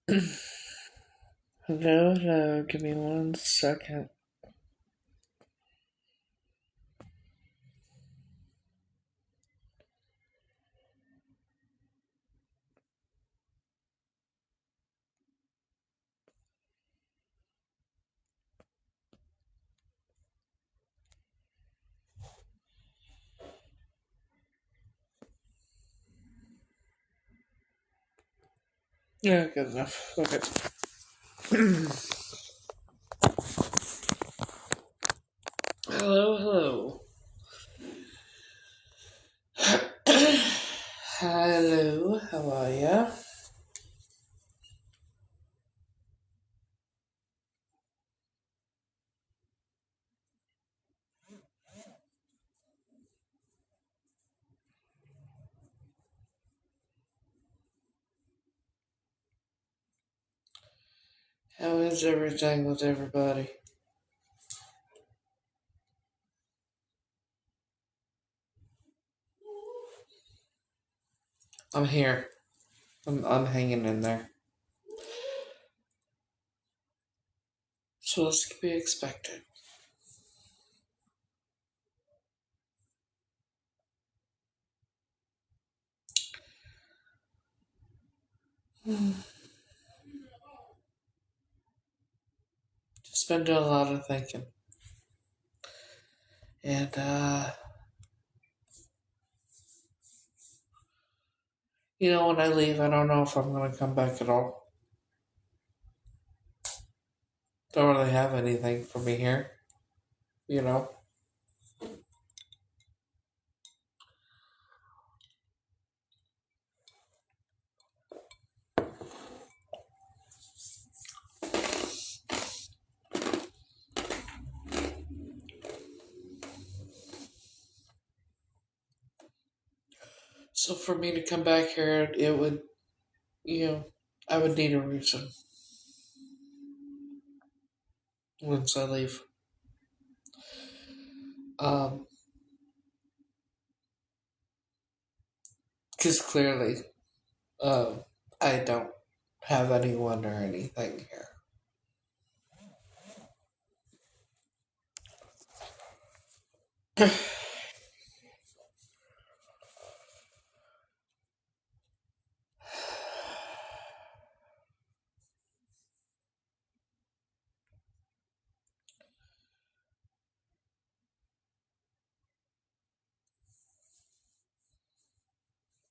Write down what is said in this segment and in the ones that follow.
Hello, hello, give me 1 second. Yeah, good enough. Okay. Hello, hello. Hello, how are ya? How is everything with everybody? I'm here. I'm hanging in there. So what's to be expected? Just been doing a lot of thinking. And, when I leave, I don't know if I'm gonna come back at all. Don't really have anything for me here, you know? So for me to come back here, it would, you know, I would need a reason once I leave. Um, because clearly, um, I don't have anyone or anything here.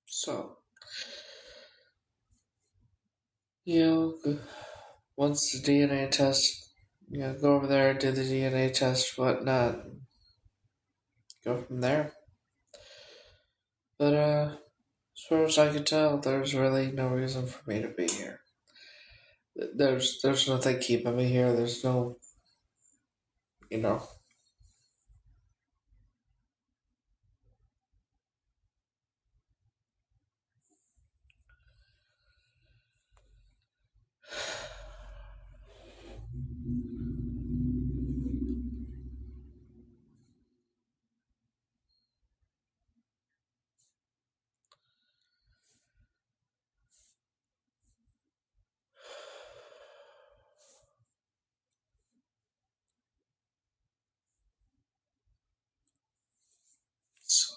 So, once the DNA test, go over there, do the DNA test, whatnot, go from there. But, as far as I can tell, there's really no reason for me to be here. There's nothing keeping me here. There's no, you know. So,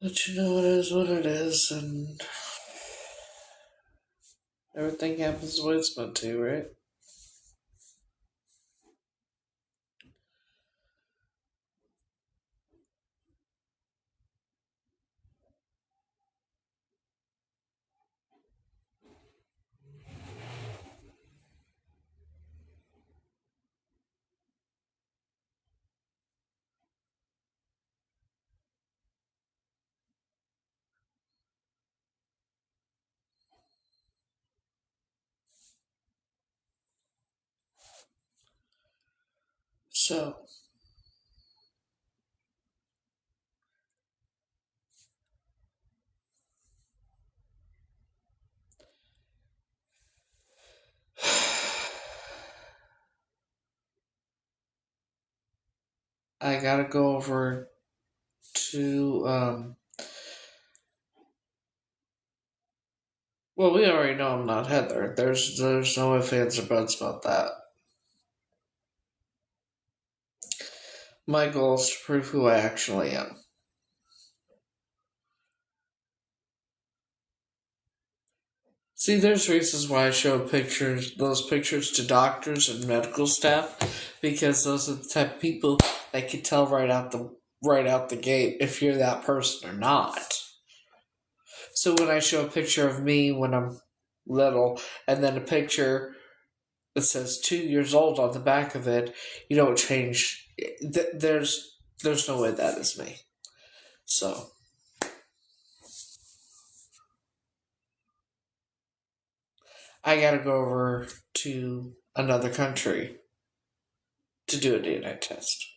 but it is what it is, and everything happens the way it's meant to, right? So, I gotta go over to Well, we already know I'm not Heather. There's no ifs, ands, or buts about that. My goal is to prove who I actually am. See, there's reasons why I show those pictures to doctors and medical staff, because those are the type of people that can tell right out the gate if you're that person or not. So when I show a picture of me when I'm little, and then a picture that says 2 years old on the back of it, you don't change. There's no way that is me. So I gotta go over to another country to do a DNA test.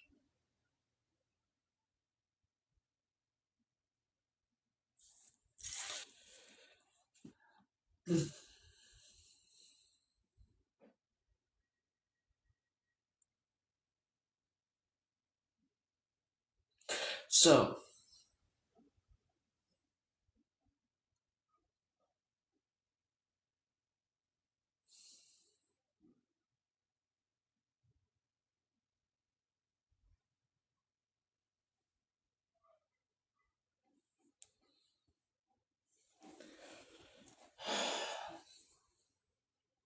So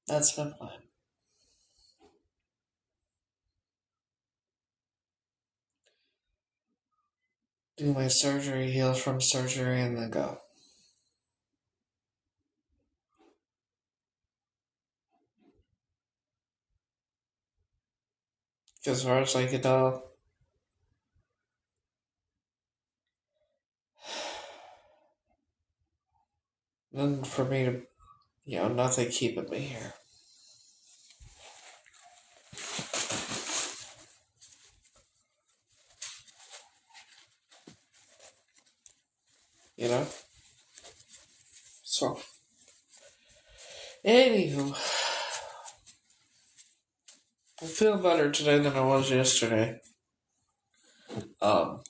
that's my plan. Do my surgery, heal from surgery, and then go. As far as I can tell, then for me to, nothing keeping me here. You know? So, anywho, I feel better today than I was yesterday. Um,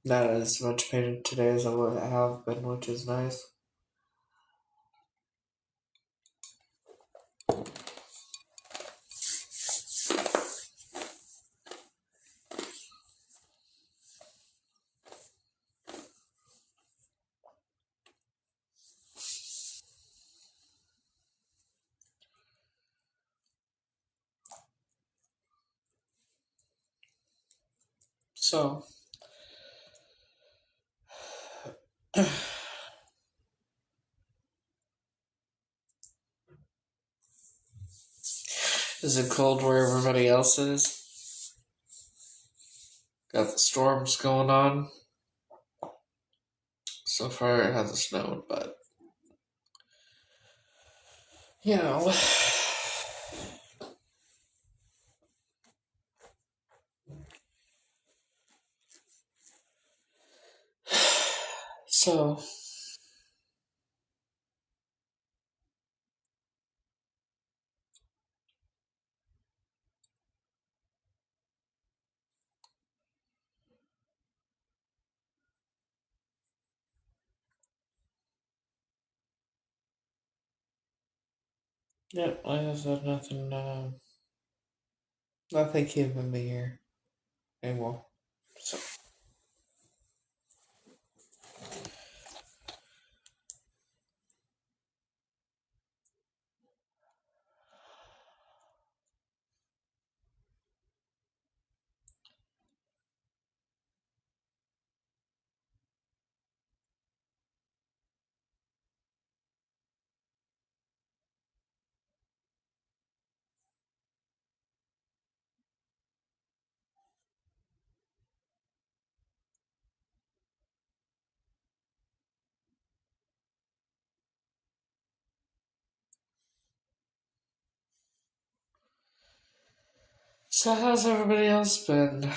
Not as much pain today as I would have been, which is nice. So, is it cold where everybody else is? Got the storms going on. So far, it hasn't snowed, but you know. So, yeah, like I said, nothing keeping me here anymore. So, so how's everybody else been?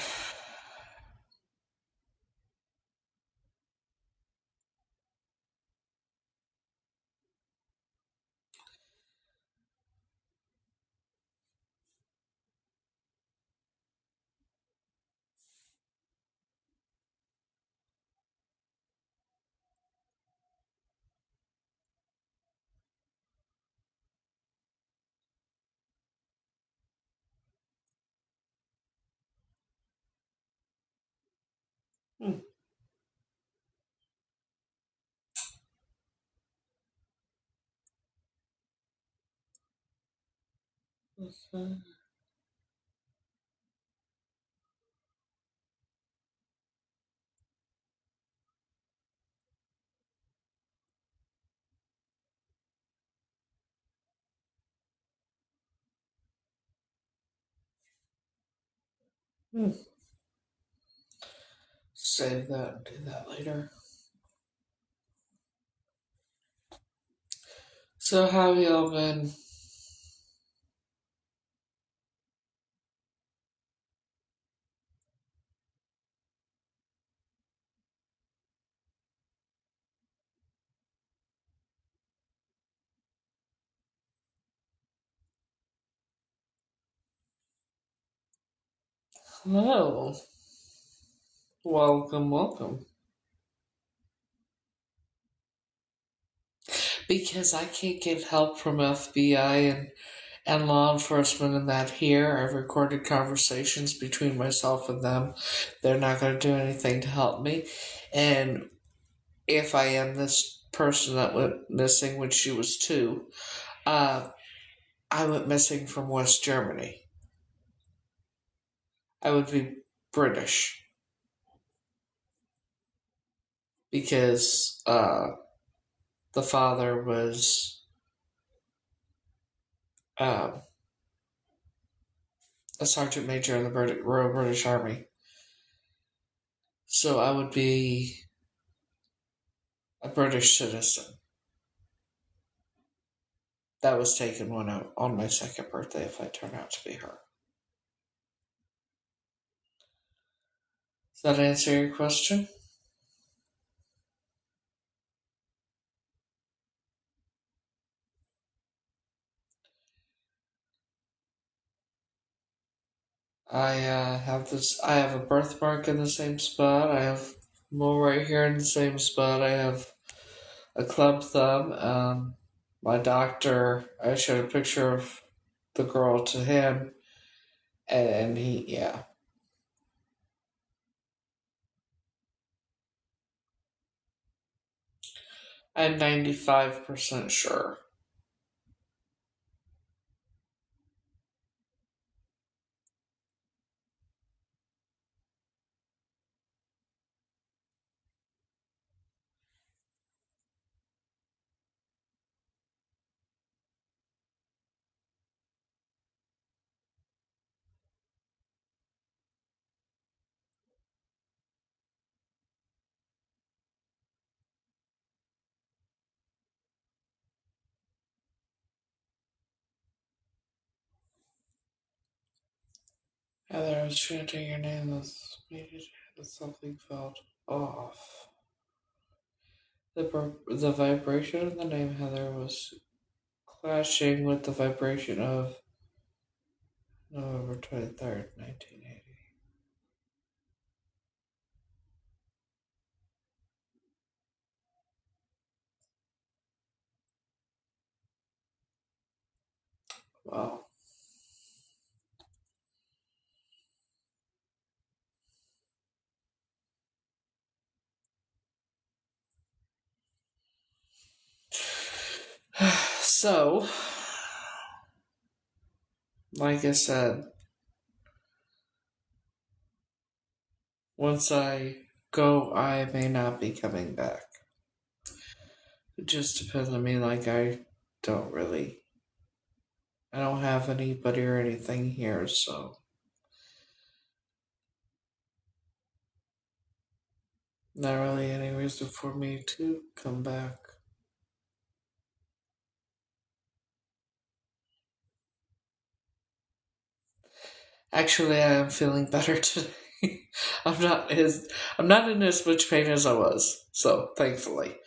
Hmm. Save that and do that later. So how have y'all been? Hello. Welcome, welcome. Because I can't get help from FBI and law enforcement in that here. I've recorded conversations between myself and them. They're not going to do anything to help me. And if I am this person that went missing when she was 2, uh, I went missing from West Germany. I would be British because the father was um, a sergeant major in the Royal British Army. So I would be a British citizen. That was taken on my second birthday if I turn out to be her. Does that answer your question? I have a birthmark in the same spot. I have mole right here in the same spot. I have a club thumb. My doctor, I showed a picture of the girl to him, and he, yeah. I'm 95% sure. Heather, I was chanting your name. Something felt off. The vibration of the name Heather was clashing with the vibration of November 23rd, 1980. Wow. So, like I said, once I go, I may not be coming back. It just depends on me. Don't really. I don't have anybody or anything here, so. Not really any reason for me to come back. Actually, I am feeling better today. I'm not in as much pain as I was, so thankfully.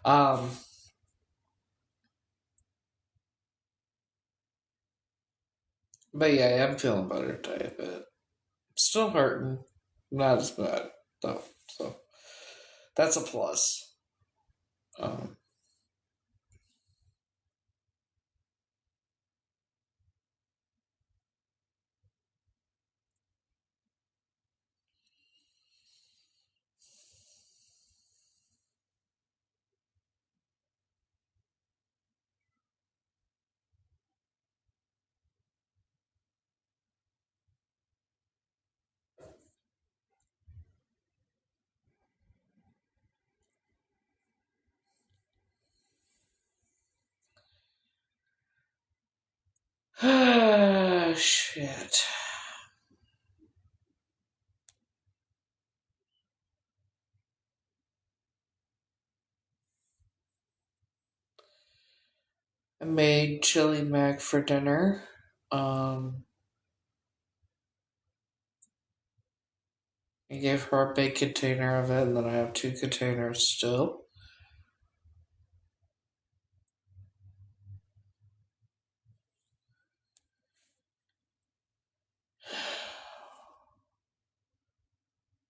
Um, but yeah, I'm feeling better today, but still hurting. Not as bad though, so that's a plus. Um, Shit. I made chili mac for dinner. Um, I gave her a big container of it, and then I have 2 containers still.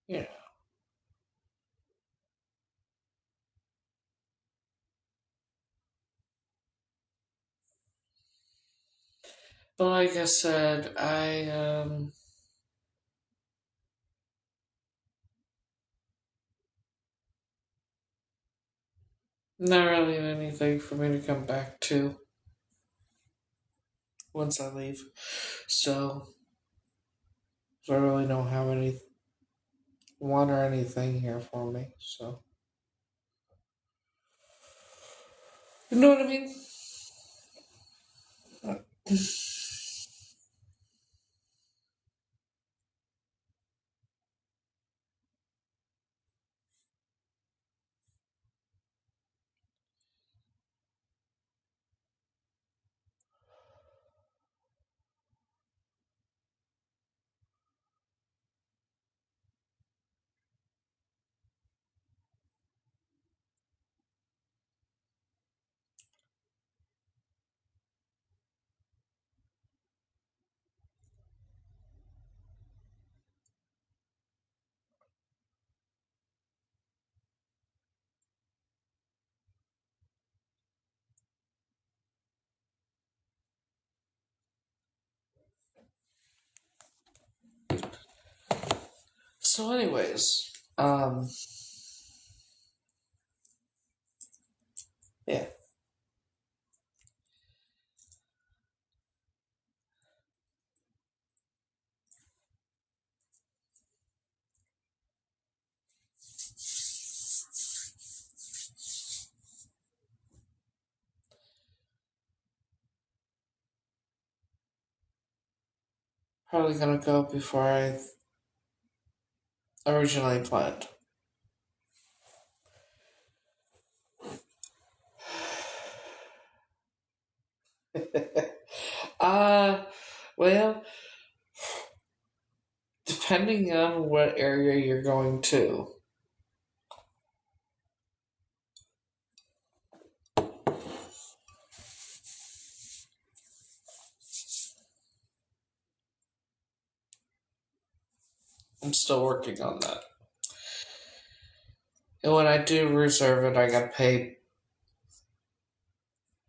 Yeah. But like I said, not really anything for me to come back to once I leave. So I really don't have any want or anything here for me. So you know what I mean? So anyways, yeah. Probably gonna go before I originally planned. uh well, depending on what area you're going to. I'm still working on that. And when I do reserve it, I gotta pay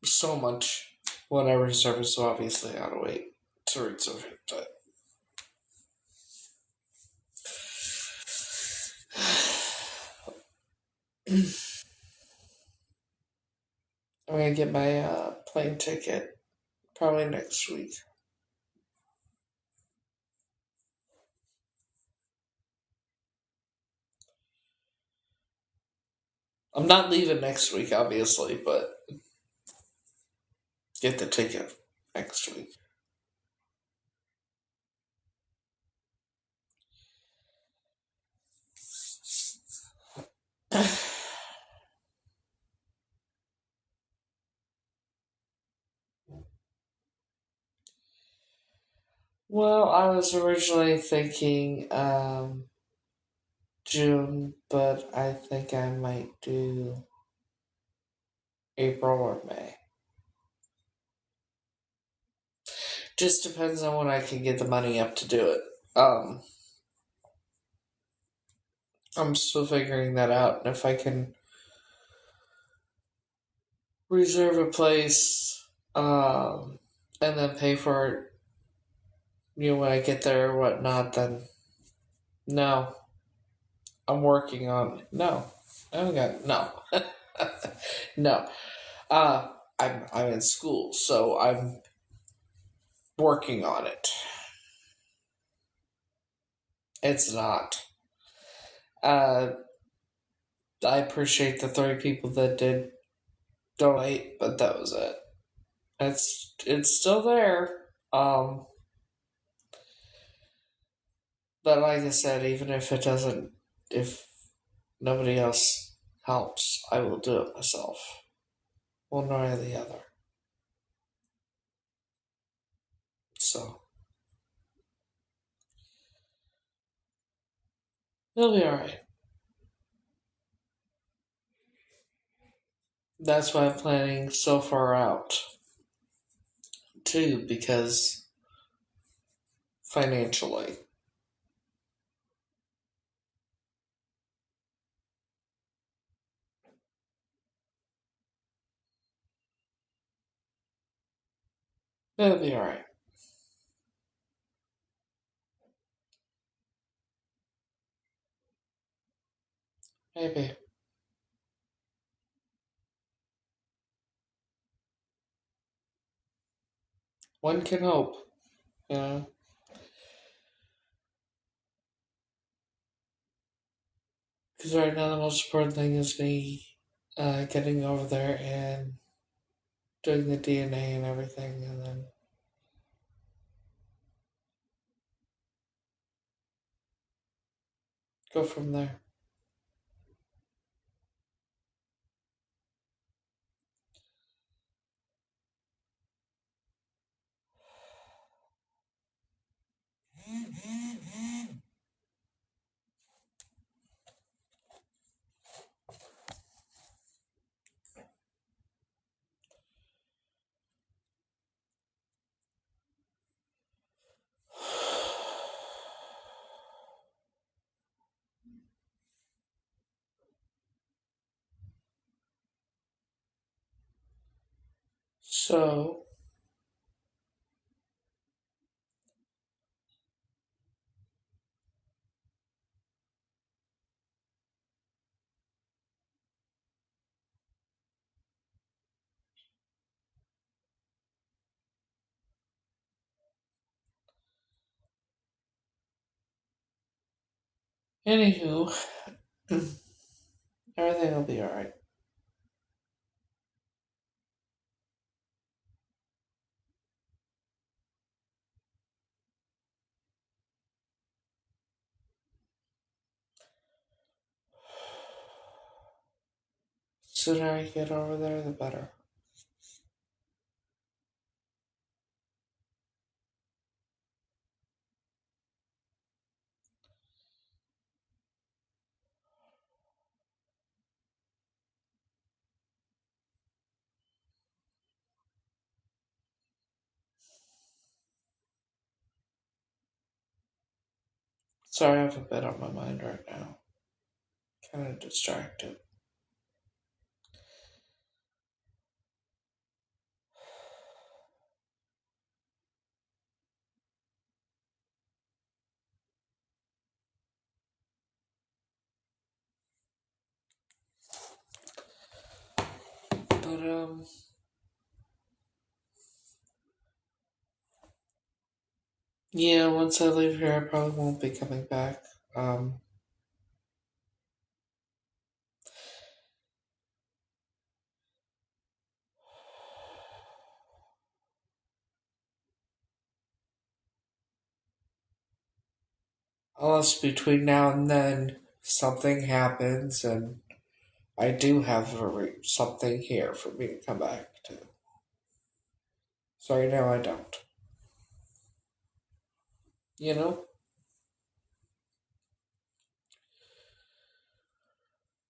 so much when I reserve it, so obviously I gotta wait to reserve it. But I'm gonna get my plane ticket probably next week. I'm not leaving next week, obviously, but get the ticket next week. Well, I was originally thinking June, but I think I might do April or May. Just depends on when I can get the money up to do it. Um, I'm still figuring that out, and if I can reserve a place, and then pay for it, when I get there or whatnot, then no, I'm working on it. No, I don't got no, no. Uh, I'm in school, so I'm working on it. It's not. Uh, I appreciate the 3 people that did donate, but that was it. It's still there. Um, but like I said, even if it doesn't, if nobody else helps, I will do it myself, one way or the other. So it'll be alright. That's why I'm planning so far out, too, because financially. It'll be alright. Maybe. One can hope, you know? Because right now the most important thing is me getting over there and doing the DNA and everything, and then go from there. So, anywho, everything will be alright. The sooner I get over there, the better. Sorry, I have a bit on my mind right now. Kind of distracted. But, yeah, once I leave here, I probably won't be coming back. Um, unless between now and then something happens and I do have something here for me to come back to. So right now I don't. You know?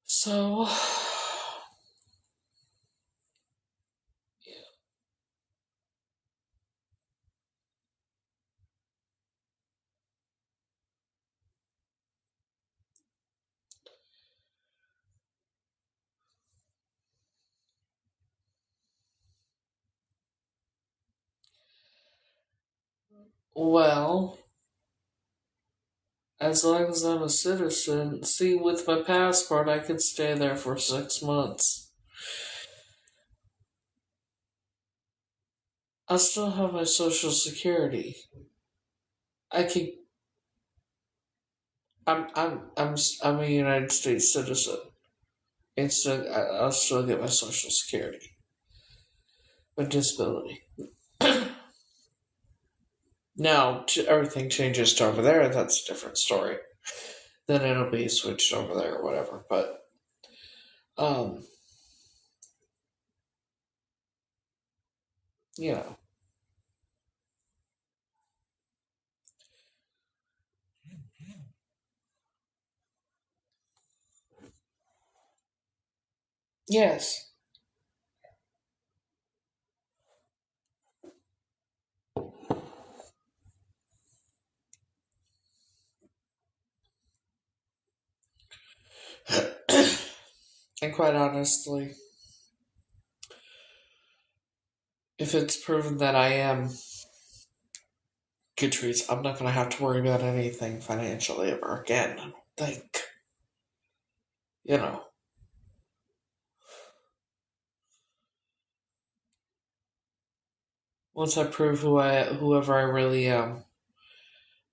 So, well, as long as I'm a citizen, see, with my passport, I can stay there for 6 months. I still have my social security. I can. I'm a United States citizen. And still, I'll still get my social security. My disability. Now everything changes to over there. That's a different story. Then it'll be switched over there or whatever. But um, you know, yes, and quite honestly, if it's proven that I am Goodreads, I'm not gonna have to worry about anything financially ever again. I don't think. You know, once I prove whoever I really am, I'm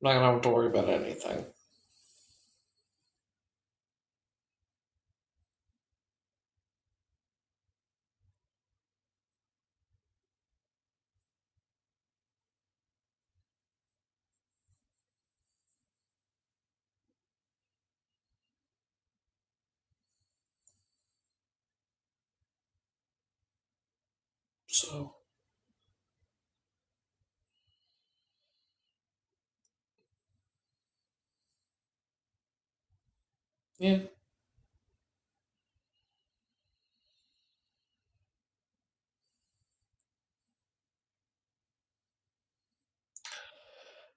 not gonna have to worry about anything. So yeah.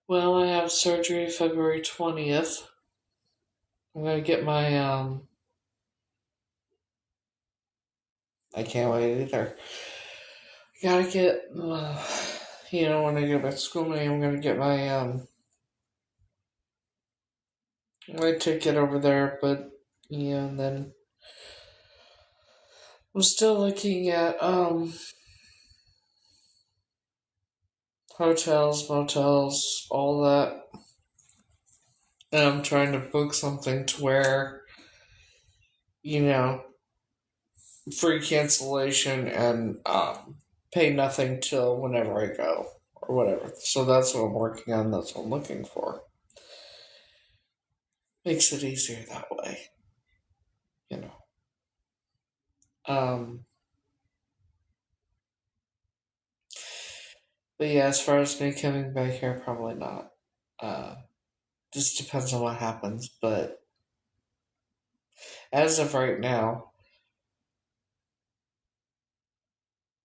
Well, I have surgery February 20th. I'm gonna get my I can't wait either. Gotta get when I get back to school, I'm gonna get my ticket over there. But and then I'm still looking at hotels, motels, all that. And I'm trying to book something to where you know free cancellation and pay nothing till whenever I go or whatever. So that's what I'm working on. That's what I'm looking for. Makes it easier that way, you know. Um, but yeah, as far as me coming back here, probably not. Uh, just depends on what happens. But as of right now,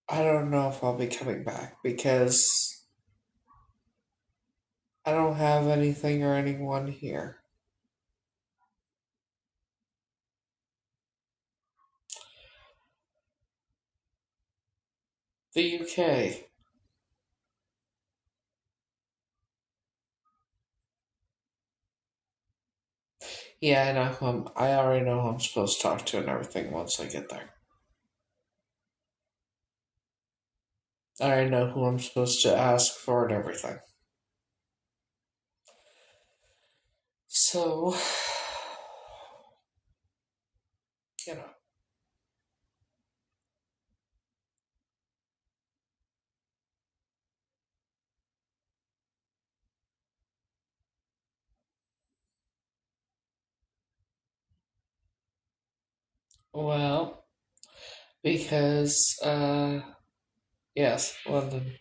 I don't know if I'll be coming back because I don't have anything or anyone here. The UK. Yeah, I know I already know who I'm supposed to talk to and everything once I get there. I already know who I'm supposed to ask for and everything. So, you know, well, because, yes, London.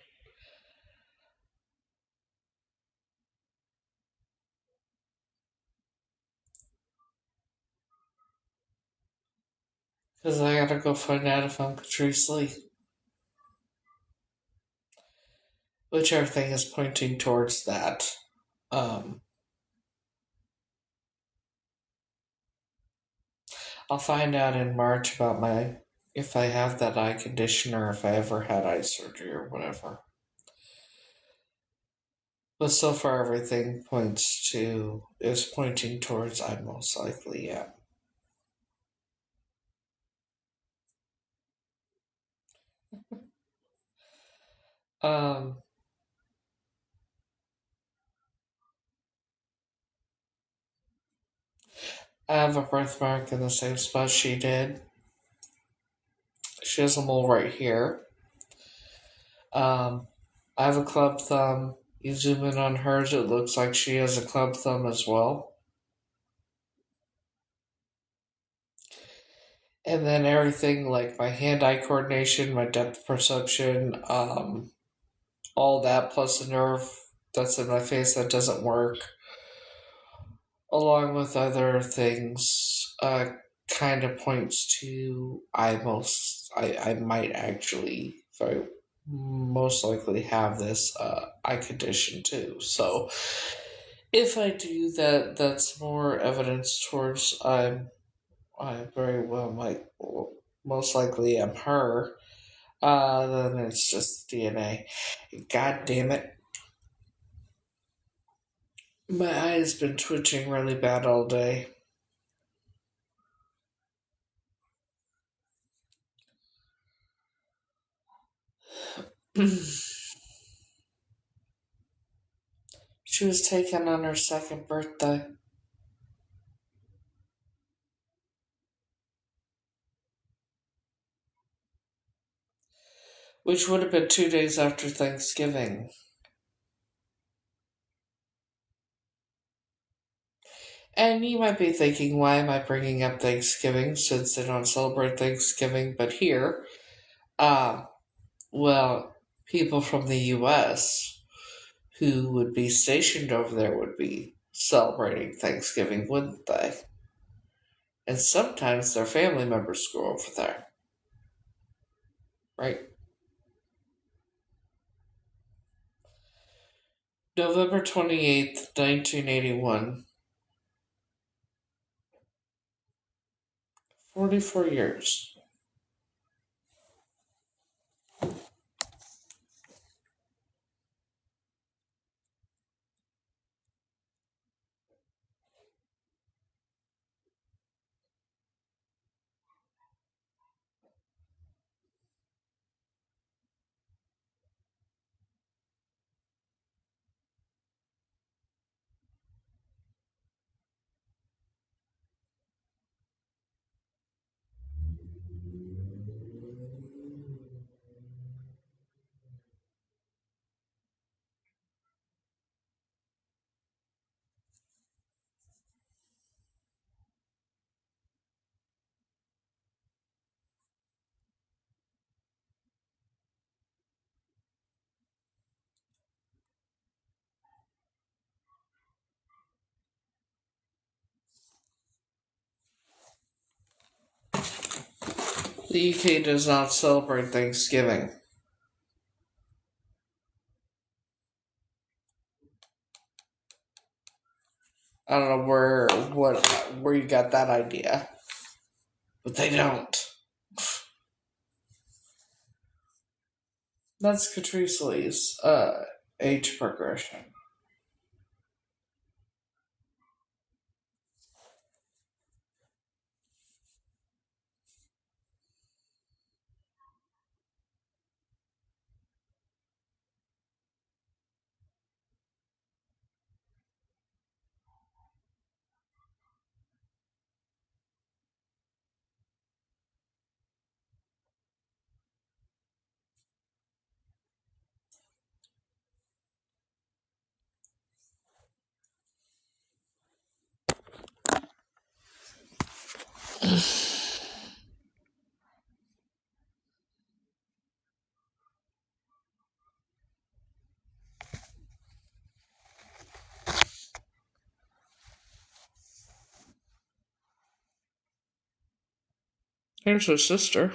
Because I gotta go find out if I'm Catrice Lee. Which everything is pointing towards that. Um, I'll find out in March about if I have that eye condition or if I ever had eye surgery or whatever. But so far, everything is pointing towards I most likely am. Um, I have a birthmark in the same spot she did. She has a mole right here. I have a club thumb You zoom in on hers, it looks like she has a club thumb as well. And then everything like my hand-eye coordination, my depth perception, all that plus the nerve that's in my face that doesn't work, along with other things, kind of points to I might actually very most likely have this eye condition too. So if I do that, that's more evidence towards I very well might most likely am her. Then it's just DNA. God damn it. My eye has been twitching really bad all day. She was taken on her second birthday. Which would have been 2 days after Thanksgiving. And you might be thinking, why am I bringing up Thanksgiving since they don't celebrate Thanksgiving but here? Uh, well, people from the US who would be stationed over there would be celebrating Thanksgiving, wouldn't they? And sometimes their family members go over there, right? November 28th, 1981. 44 years. The UK does not celebrate Thanksgiving. I don't know where you got that idea, but they don't. That's Catrice Lee's age progression. Here's her sister.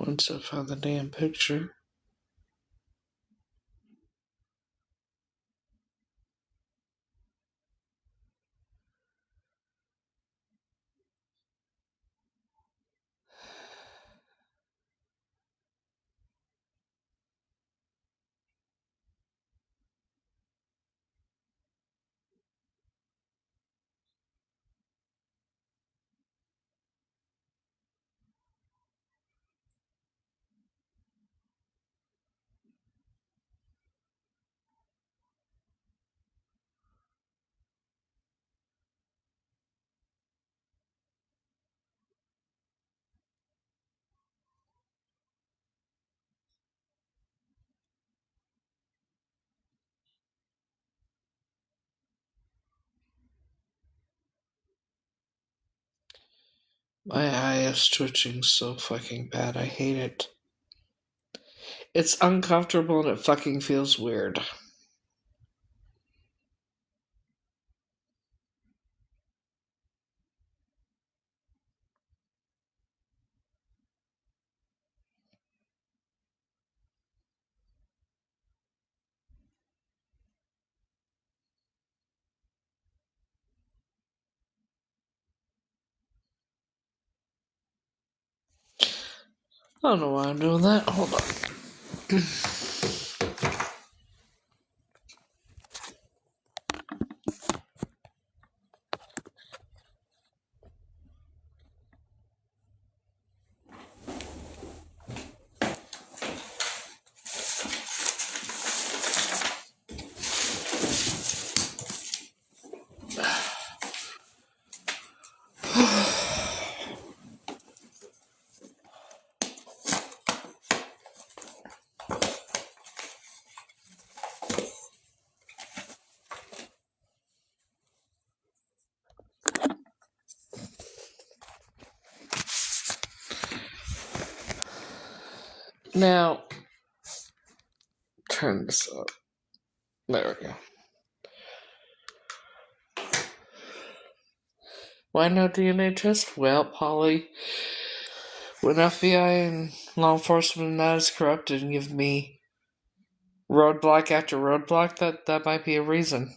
Once I found the damn picture. My eye is twitching so fucking bad. I hate it. It's uncomfortable and it fucking feels weird. I don't know why I'm doing that. Hold on. Now, turn this up. There we go. Why no DNA test? Well, Polly, when FBI and law enforcement are not as corrupt and give me roadblock after roadblock, that might be a reason.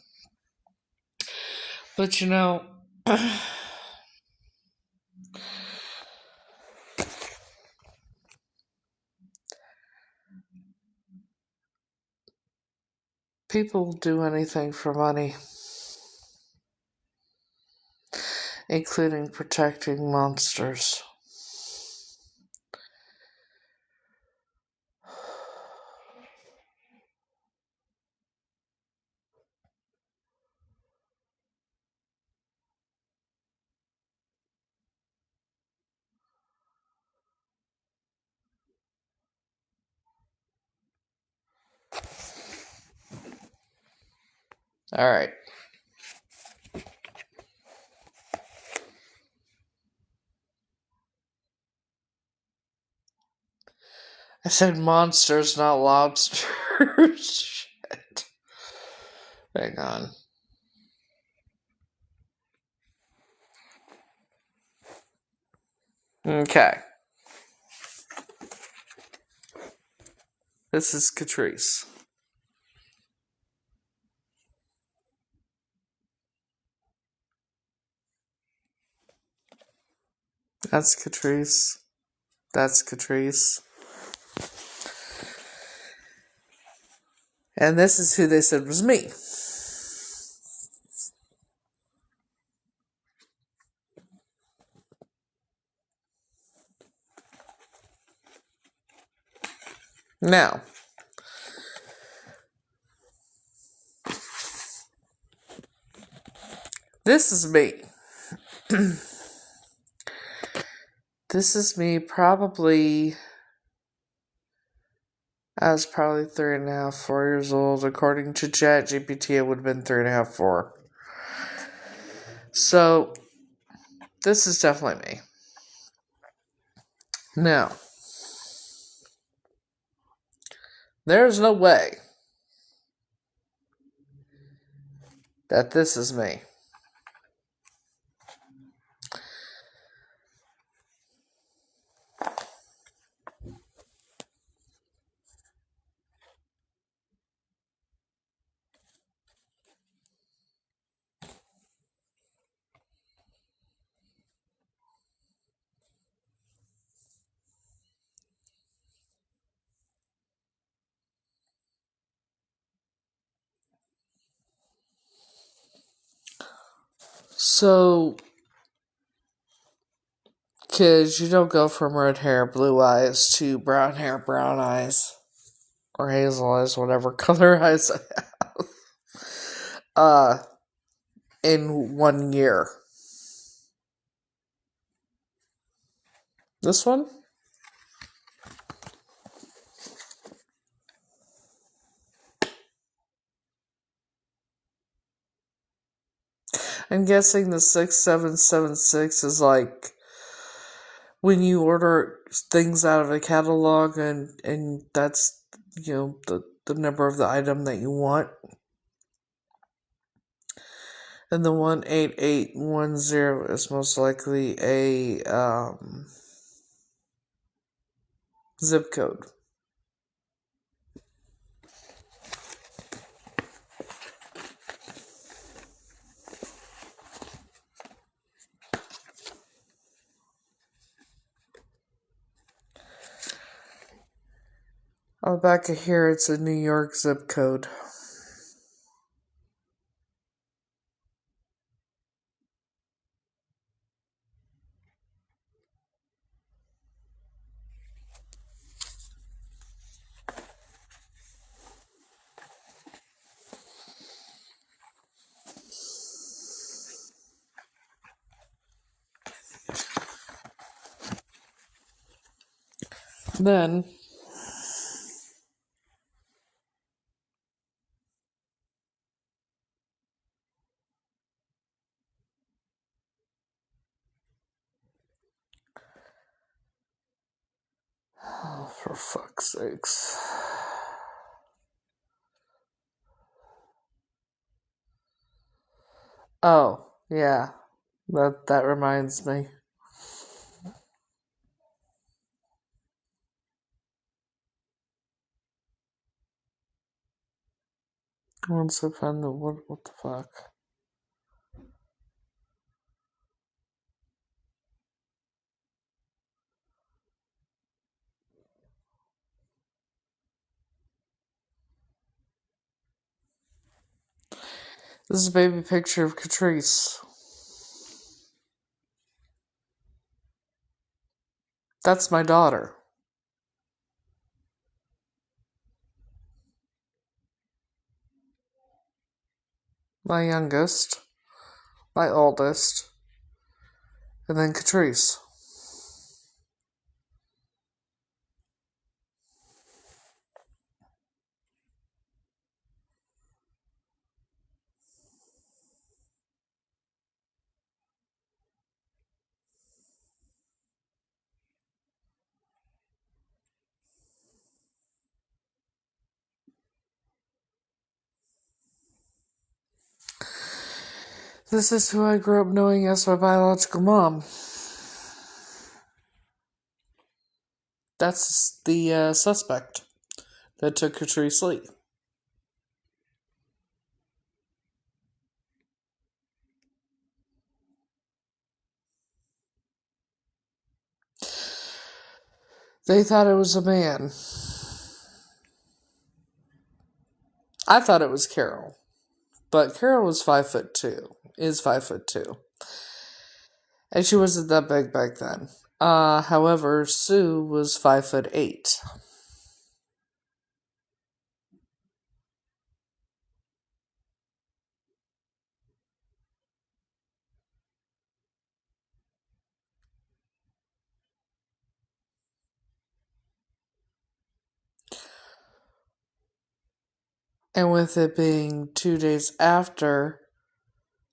But you know, people do anything for money, including protecting monsters. Alright. I said monsters, not lobsters. Shit. Hang on. Okay. This is Catrice. That's Catrice. That's Catrice. And this is who they said was me. Now, this is me. This is me probably. I was probably 3.5, 4 years old. According to ChatGPT, it would have been 3.5, 4. So, this is definitely me. Now, there's no way that this is me. So, because you don't go from red hair, blue eyes to brown hair, brown eyes, or hazel eyes, whatever color eyes I have, in 1 year. This one? I'm guessing the 6776 is like when you order things out of a catalog and that's, the number of the item that you want. And the 18810 is most likely a zip code. On the back of here, it's a New York zip code. Then, oh, for fuck's sakes. Oh, yeah. That reminds me. Once I find the what the fuck? This is a baby picture of Catrice. That's my daughter. My youngest. My oldest. And then Catrice. This is who I grew up knowing as my biological mom. That's the suspect that took Catrice Lee. They thought it was a man. I thought it was Carol. But Carol was 5'2", is 5'2". And she wasn't that big back then. However, Sue was 5'8". And with it being 2 days after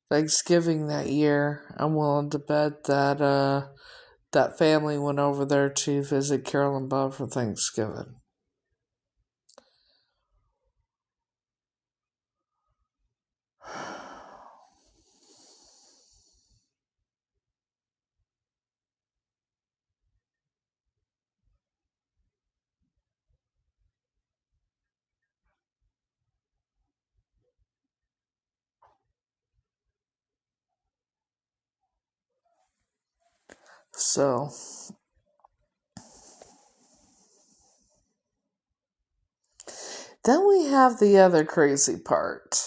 Thanksgiving that year, I'm willing to bet that that family went over there to visit Carol and Bob for Thanksgiving. So, then we have the other crazy part.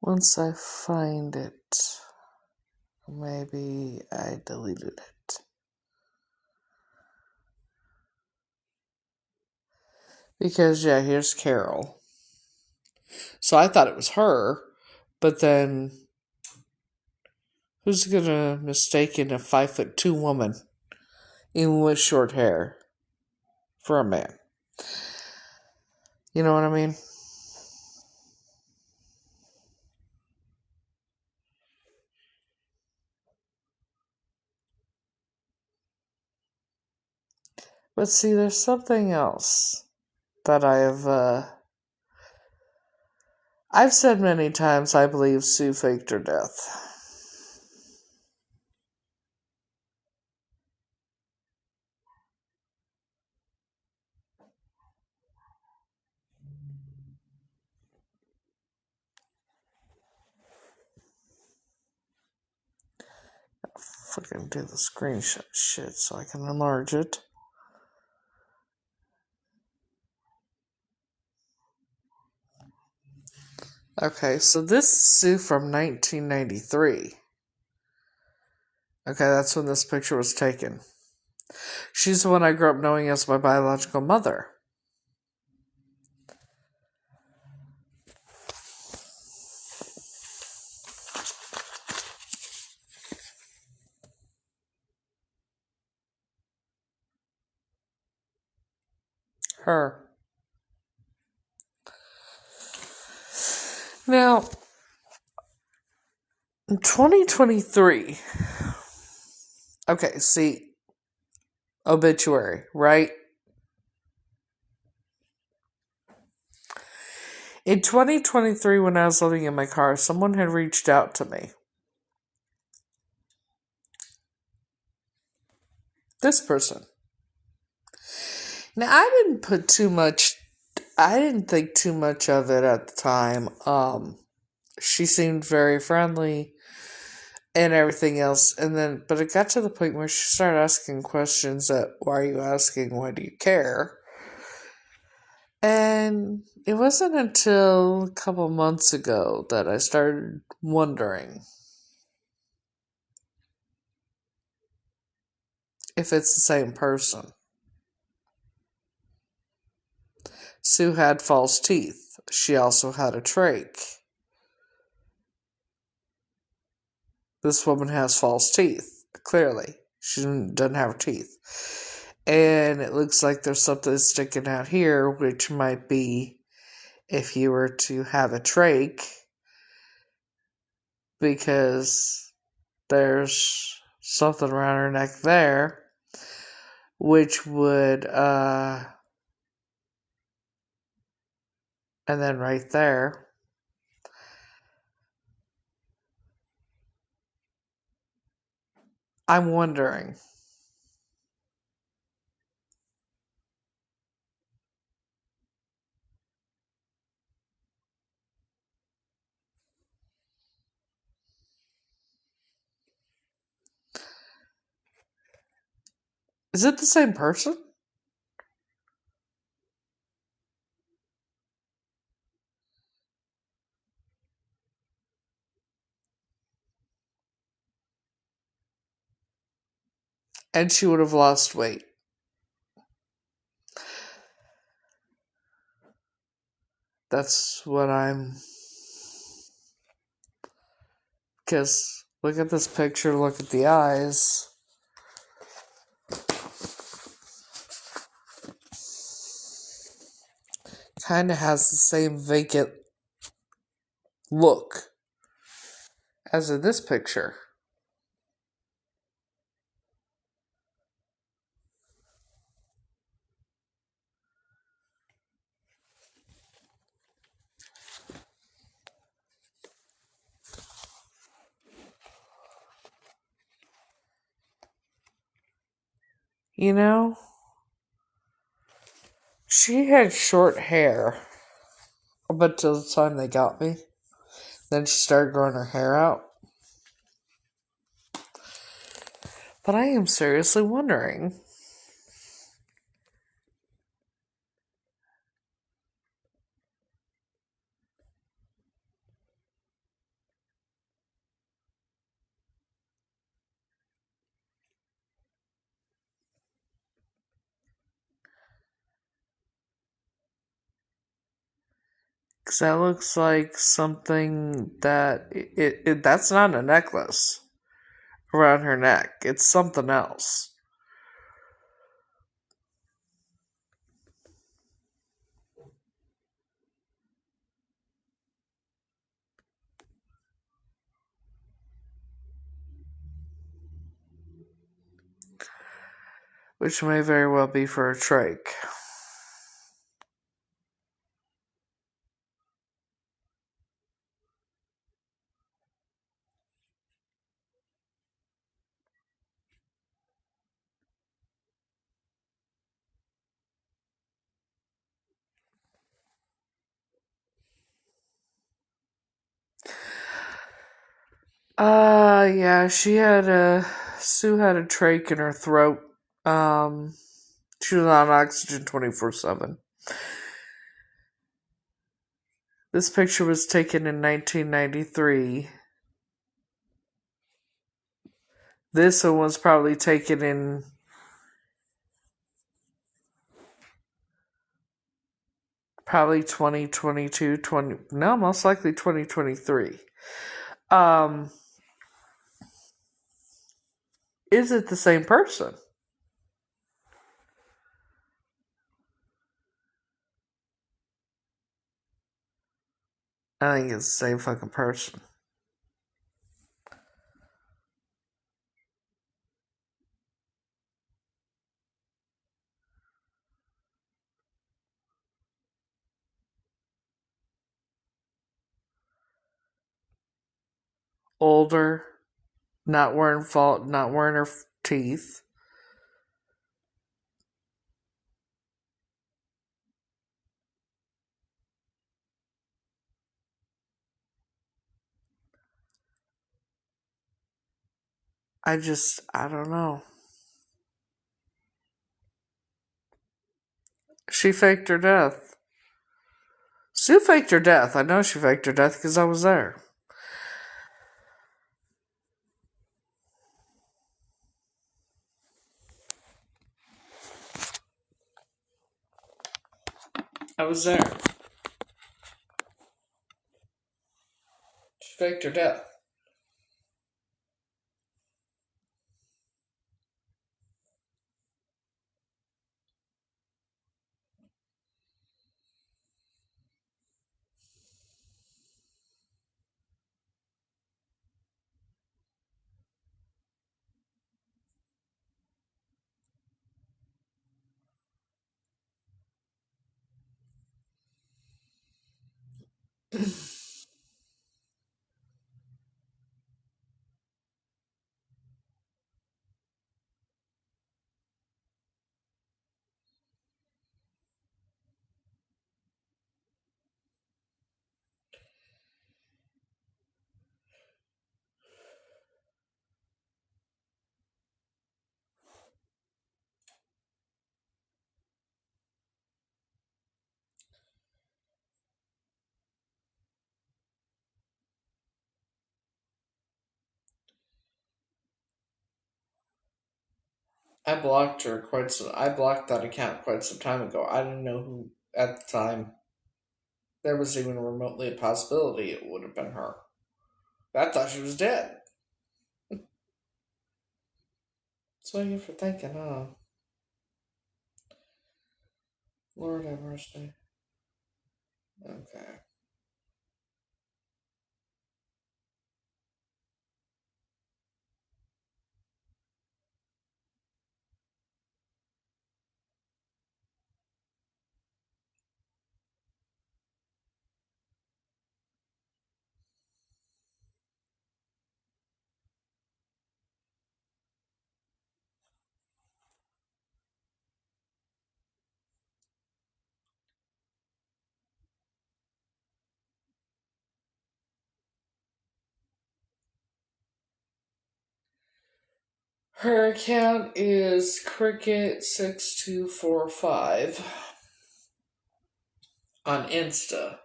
Once I find it, maybe I deleted it. Because, yeah, here's Carol. So I thought it was her, but then who's gonna mistaken a 5'2" woman, even with short hair, for a man? You know what I mean? But see, there's something else that I've said many times I believe Sue faked her death. Fucking do the screenshot shit so I can enlarge it. Okay, so this is Sue from 1993. Okay, that's when this picture was taken. She's the one I grew up knowing as my biological mother. Her. Now, in 2023, okay, see, obituary, right? In 2023, when I was living in my car, someone had reached out to me. This person. Now, I didn't think too much of it at the time. She seemed very friendly and everything else. But it got to the point where she started asking questions that, why are you asking? Why do you care? And it wasn't until a couple months ago that I started wondering if it's the same person. Sue had false teeth. She also had a trach. This woman has false teeth, clearly. She doesn't have teeth. And it looks like there's something sticking out here, which might be if you were to have a trach, because there's something around her neck there, which would, and then right there. I'm wondering. Is it the same person? And she would have lost weight. That's what I'm... Because look at this picture, look at the eyes. Kind of has the same vacant look as in this picture. You know, she had short hair up until the time they got me. Then she started growing her hair out. But I am seriously wondering, Because that looks like something that that's not a necklace around her neck. It's something else. Which may very well be for a trach. Yeah, Sue had a trach in her throat. She was on oxygen 24/7. This picture was taken in 1993. This one was probably taken in probably 2022, most likely 2023. Is it the same person? I think it's the same fucking person. Older, not wearing her teeth. I don't know. She faked her death. Sue faked her death. I know she faked her death because I was there. I was there. She faked her death. I blocked that account quite some time ago. I didn't know who at the time there was even remotely a possibility it would have been her. I thought she was dead. So you for thinking, huh? Lord have mercy. Okay. Her account is Cricket6245 on Insta.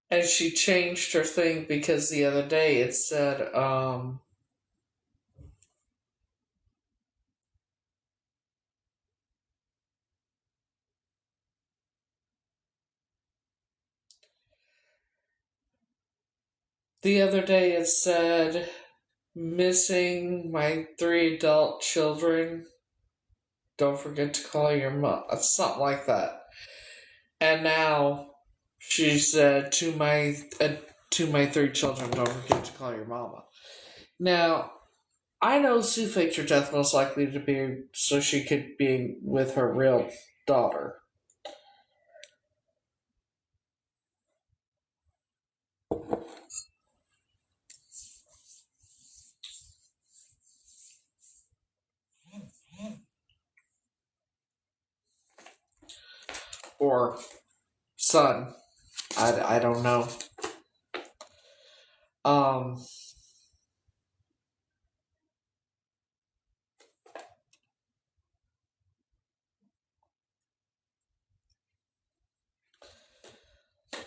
And she changed her thing because the other day it said, The other day it said, missing my 3 adult children. Don't forget to call your mom. Something like that. And now she said to my 3 children, don't forget to call your mama. Now, I know Sue faked her death most likely to be so she could be with her real daughter. Or son. I don't know. Um,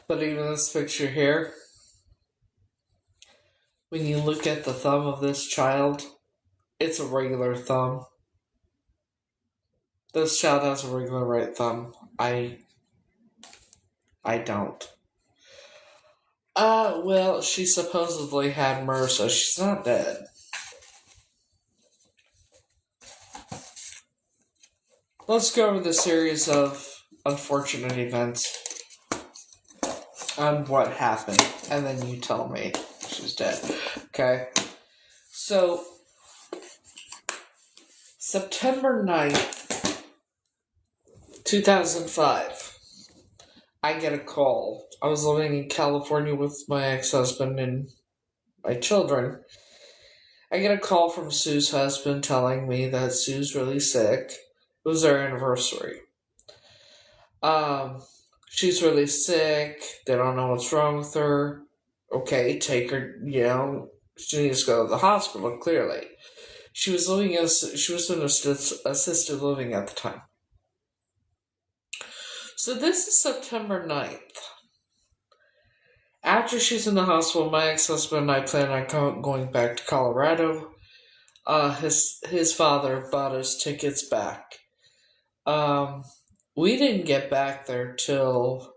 but even this picture here, when you look at the thumb of this child, it's a regular thumb. This child has a regular right thumb. I don't. Well, she supposedly had MRSA. She's not dead. Let's go over the series of unfortunate events on what happened, and then you tell me she's dead. Okay? So, September 9th, 2005, I get a call. I was living in California with my ex-husband and my children. I get a call from Sue's husband telling me that Sue's really sick. It was their anniversary. She's really sick. They don't know what's wrong with her. Okay, take her, she needs to go to the hospital, clearly. She was in assisted living at the time. So this is September 9th. After she's in the hospital, my ex-husband and I plan on going back to Colorado. His father bought us tickets back. We didn't get back there till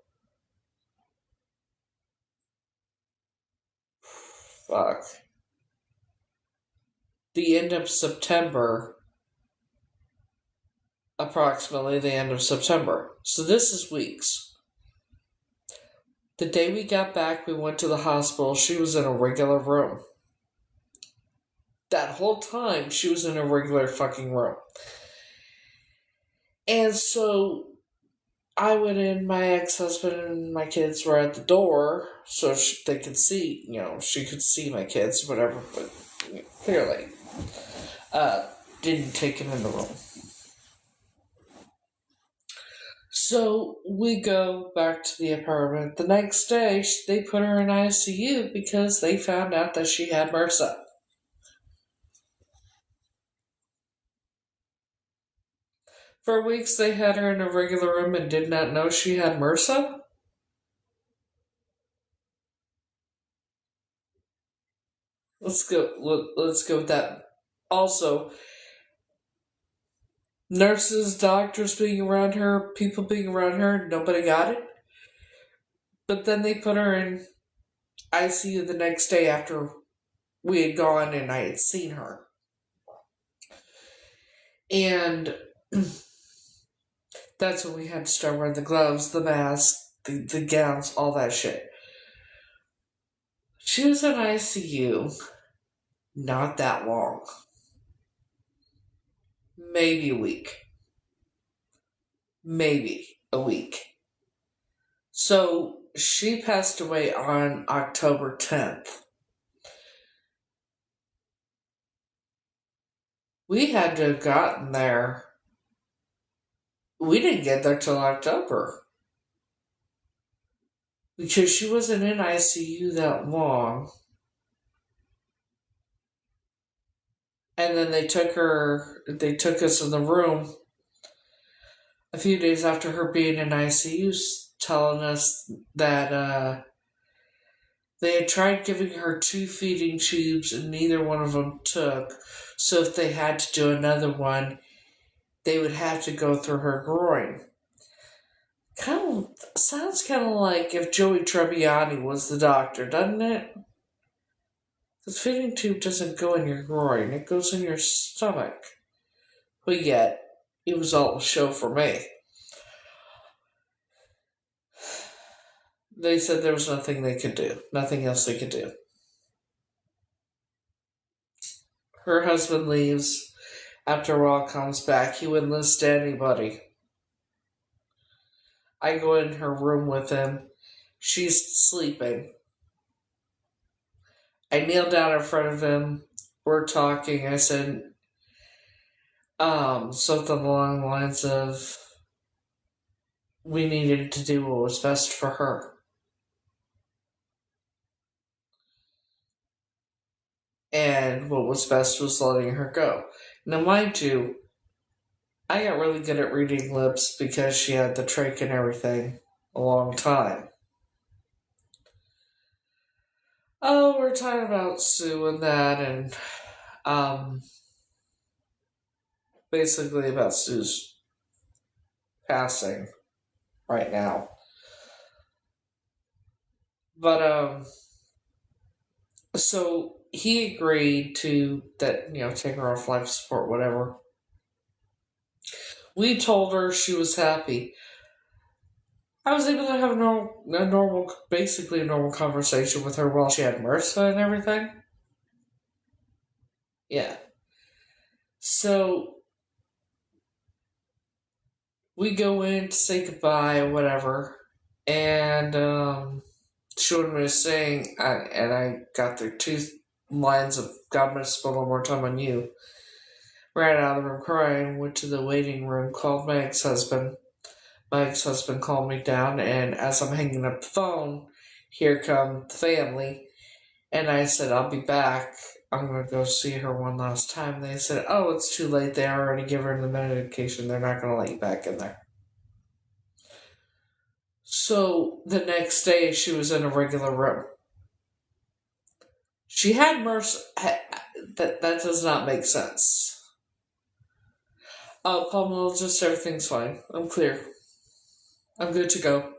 the end of September. Approximately the end of September. So this is weeks. The day we got back, we went to the hospital. She was in a regular room. That whole time, she was in a regular fucking room. And so I went in, my ex-husband and my kids were at the door, so they could see, she could see my kids, whatever, but clearly didn't take him in the room. So we go back to the apartment. The next day, they put her in ICU because they found out that she had MRSA. For weeks, they had her in a regular room and did not know she had MRSA. Let's go with that. Also, nurses, doctors being around her, people being around her, nobody got it. But then they put her in ICU the next day after we had gone and I had seen her. And that's when we had to start wearing the gloves, the mask, the gowns, all that shit. She was in ICU not that long. Maybe a week. Maybe a week. So she passed away on October 10th. We had to have gotten there. We didn't get there till October. Because she wasn't in ICU that long. And then they took us in the room a few days after her being in ICU, telling us that they had tried giving her 2 feeding tubes and neither one of them took. So if they had to do another one, they would have to go through her groin. Sounds kind of like if Joey Tribbiani was the doctor, doesn't it? The feeding tube doesn't go in your groin, it goes in your stomach. But yet, it was all a show for me. They said there was nothing they could do, nothing else they could do. Her husband leaves. After a while, comes back. He wouldn't listen to anybody. I go in her room with him. She's sleeping. I kneel down in front of him. We're talking. I said, something along the lines of, we needed to do what was best for her. And what was best was letting her go. Now, mind you, I got really good at reading lips because she had the trach and everything a long time. Oh, we're talking about Sue and that, and um, basically about Sue's passing right now. But so he agreed to that, take her off life support, whatever. We told her she was happy. I was able to have basically a normal conversation with her while she had MRSA and everything. Yeah. So we go in to say goodbye or whatever, and she was saying, and I got the two lines of "God must spend a little more time on you." Ran out of the room crying, went to the waiting room, called my ex-husband. My ex-husband called me down, and as I'm hanging up the phone, here come the family, and I said, I'll be back. I'm going to go see her one last time. They said, oh, it's too late. They already give her the medication. They're not going to let you back in there. So the next day, she was in a regular room. She had MRSA. That does not make sense. Pulmonologist, everything's fine. I'm clear. I'm good to go.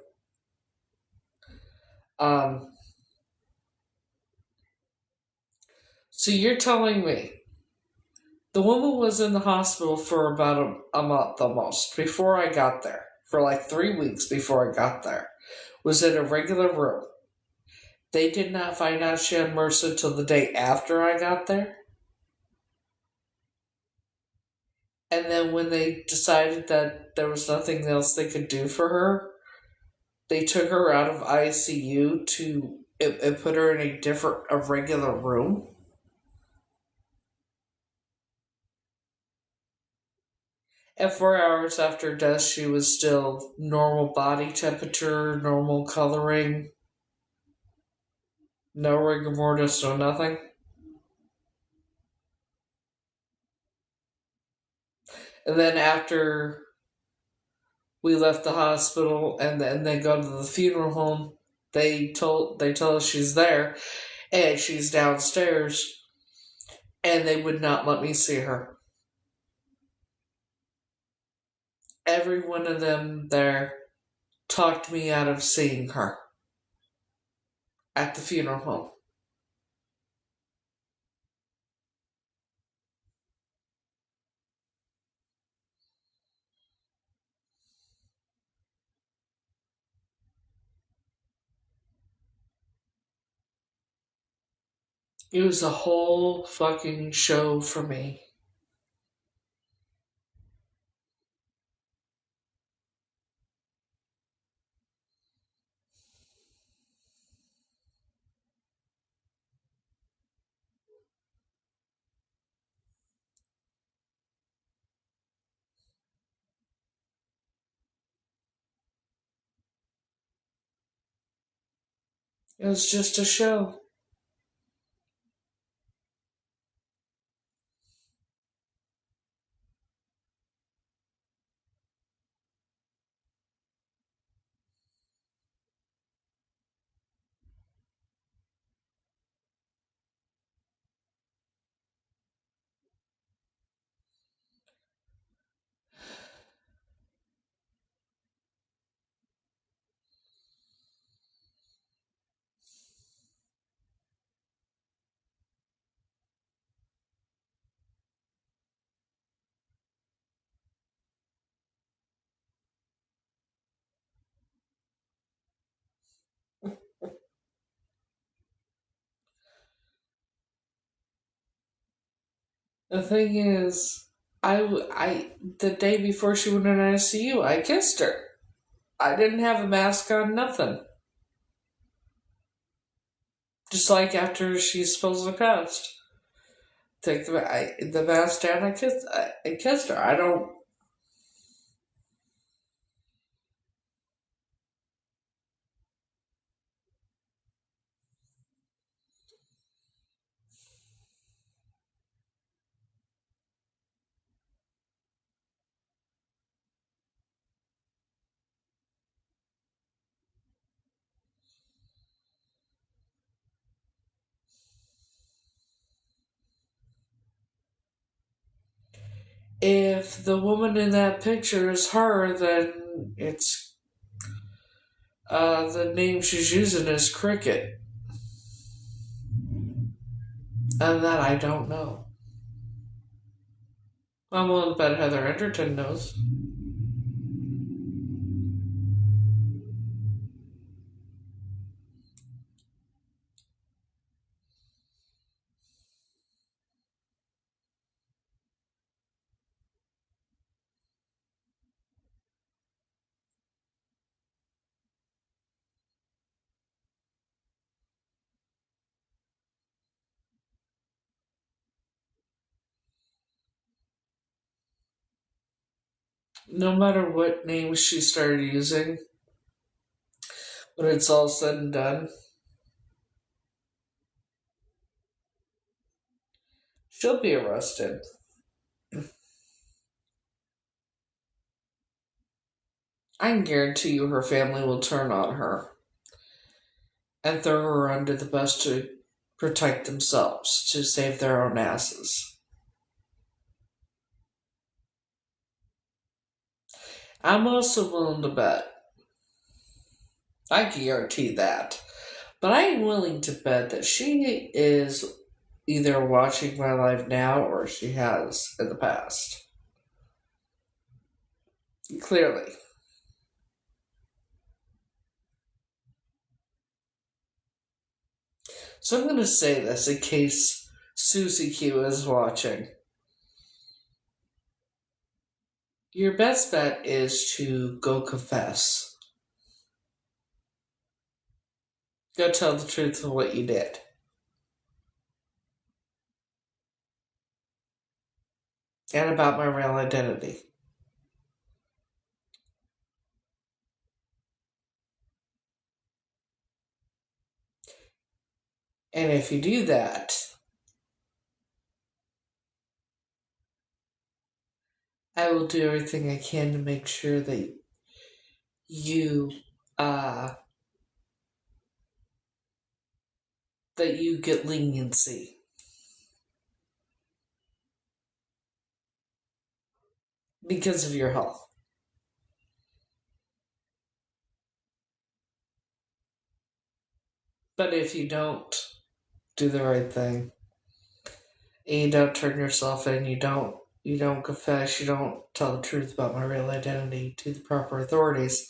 So you're telling me the woman was in the hospital for about a month almost before I got there, for like 3 weeks before I got there, was in a regular room. They did not find out she had MRSA until the day after I got there. And then when they decided that there was nothing else they could do for her, they took her out of ICU and put her in a regular room. And 4 hours after death, she was still normal body temperature, normal coloring, no rigor mortis, no nothing. And then after we left the hospital and then they go to the funeral home, they tell us she's there and she's downstairs, and they would not let me see her. Every one of them there talked me out of seeing her at the funeral home. It was a whole fucking show for me. It was just a show. The thing is, the day before she went in ICU, I kissed her. I didn't have a mask on, nothing. Just like after she supposedly passed. Take the mask down, I kissed her. I don't. If the woman in that picture is her, then it's the name she's using is Cricket, and that I don't know. I'm willing to bet Heather Enderton knows. No matter what name she started using, when it's all said and done, she'll be arrested. I can guarantee you her family will turn on her and throw her under the bus to protect themselves, to save their own asses. I'm also willing to bet. I guarantee that. But I am willing to bet that she is either watching my life now or she has in the past. Clearly. So I'm going to say this in case Susie Q is watching. Your best bet is to go confess. Go tell the truth of what you did. And about my real identity. And if you do that, I will do everything I can to make sure that you that you get leniency. Because of your health. But if you don't do the right thing, and you don't turn yourself in, you don't confess, you don't tell the truth about my real identity to the proper authorities,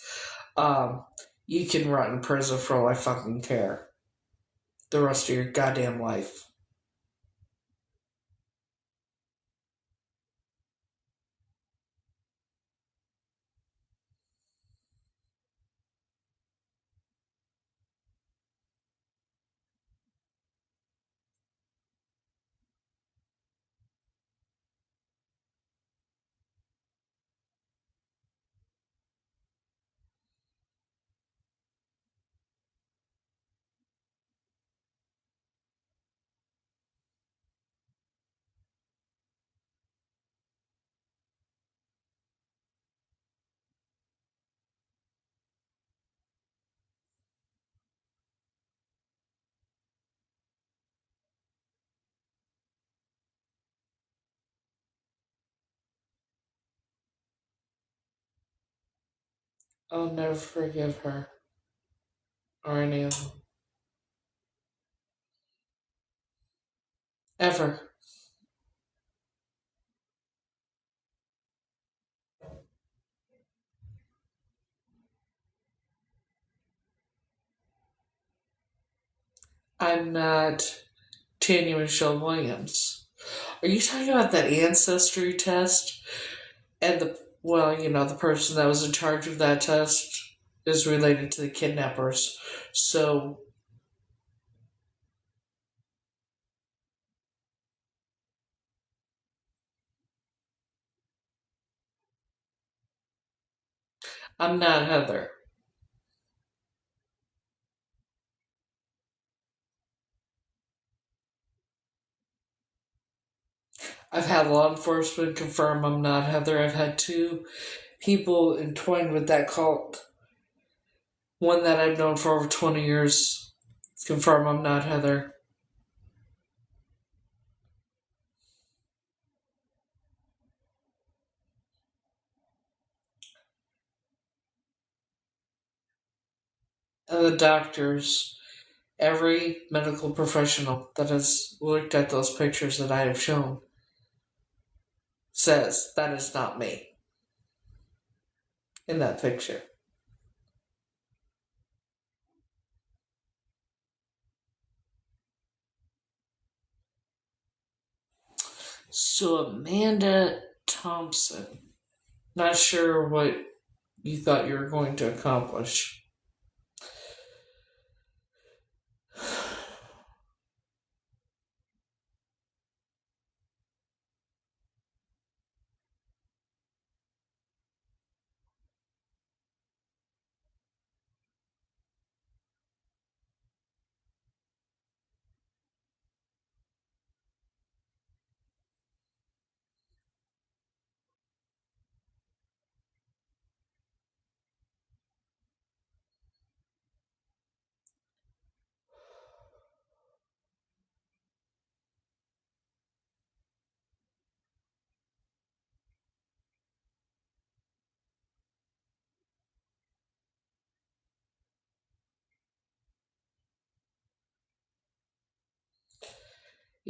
you can rot in prison for all I fucking care. The rest of your goddamn life. I'll never forgive her. Or any of them. Ever. I'm not Tanya Michelle Williams. Are you talking about that ancestry test? And the person that was in charge of that test is related to the kidnappers. So I'm not Heather. I've had law enforcement confirm I'm not Heather. I've had two people entwined with that cult. One that I've known for over 20 years confirm I'm not Heather. And the doctors, every medical professional that has looked at those pictures that I have shown says that is not me in that picture. So Amanda Thompson, not sure what you thought you were going to accomplish.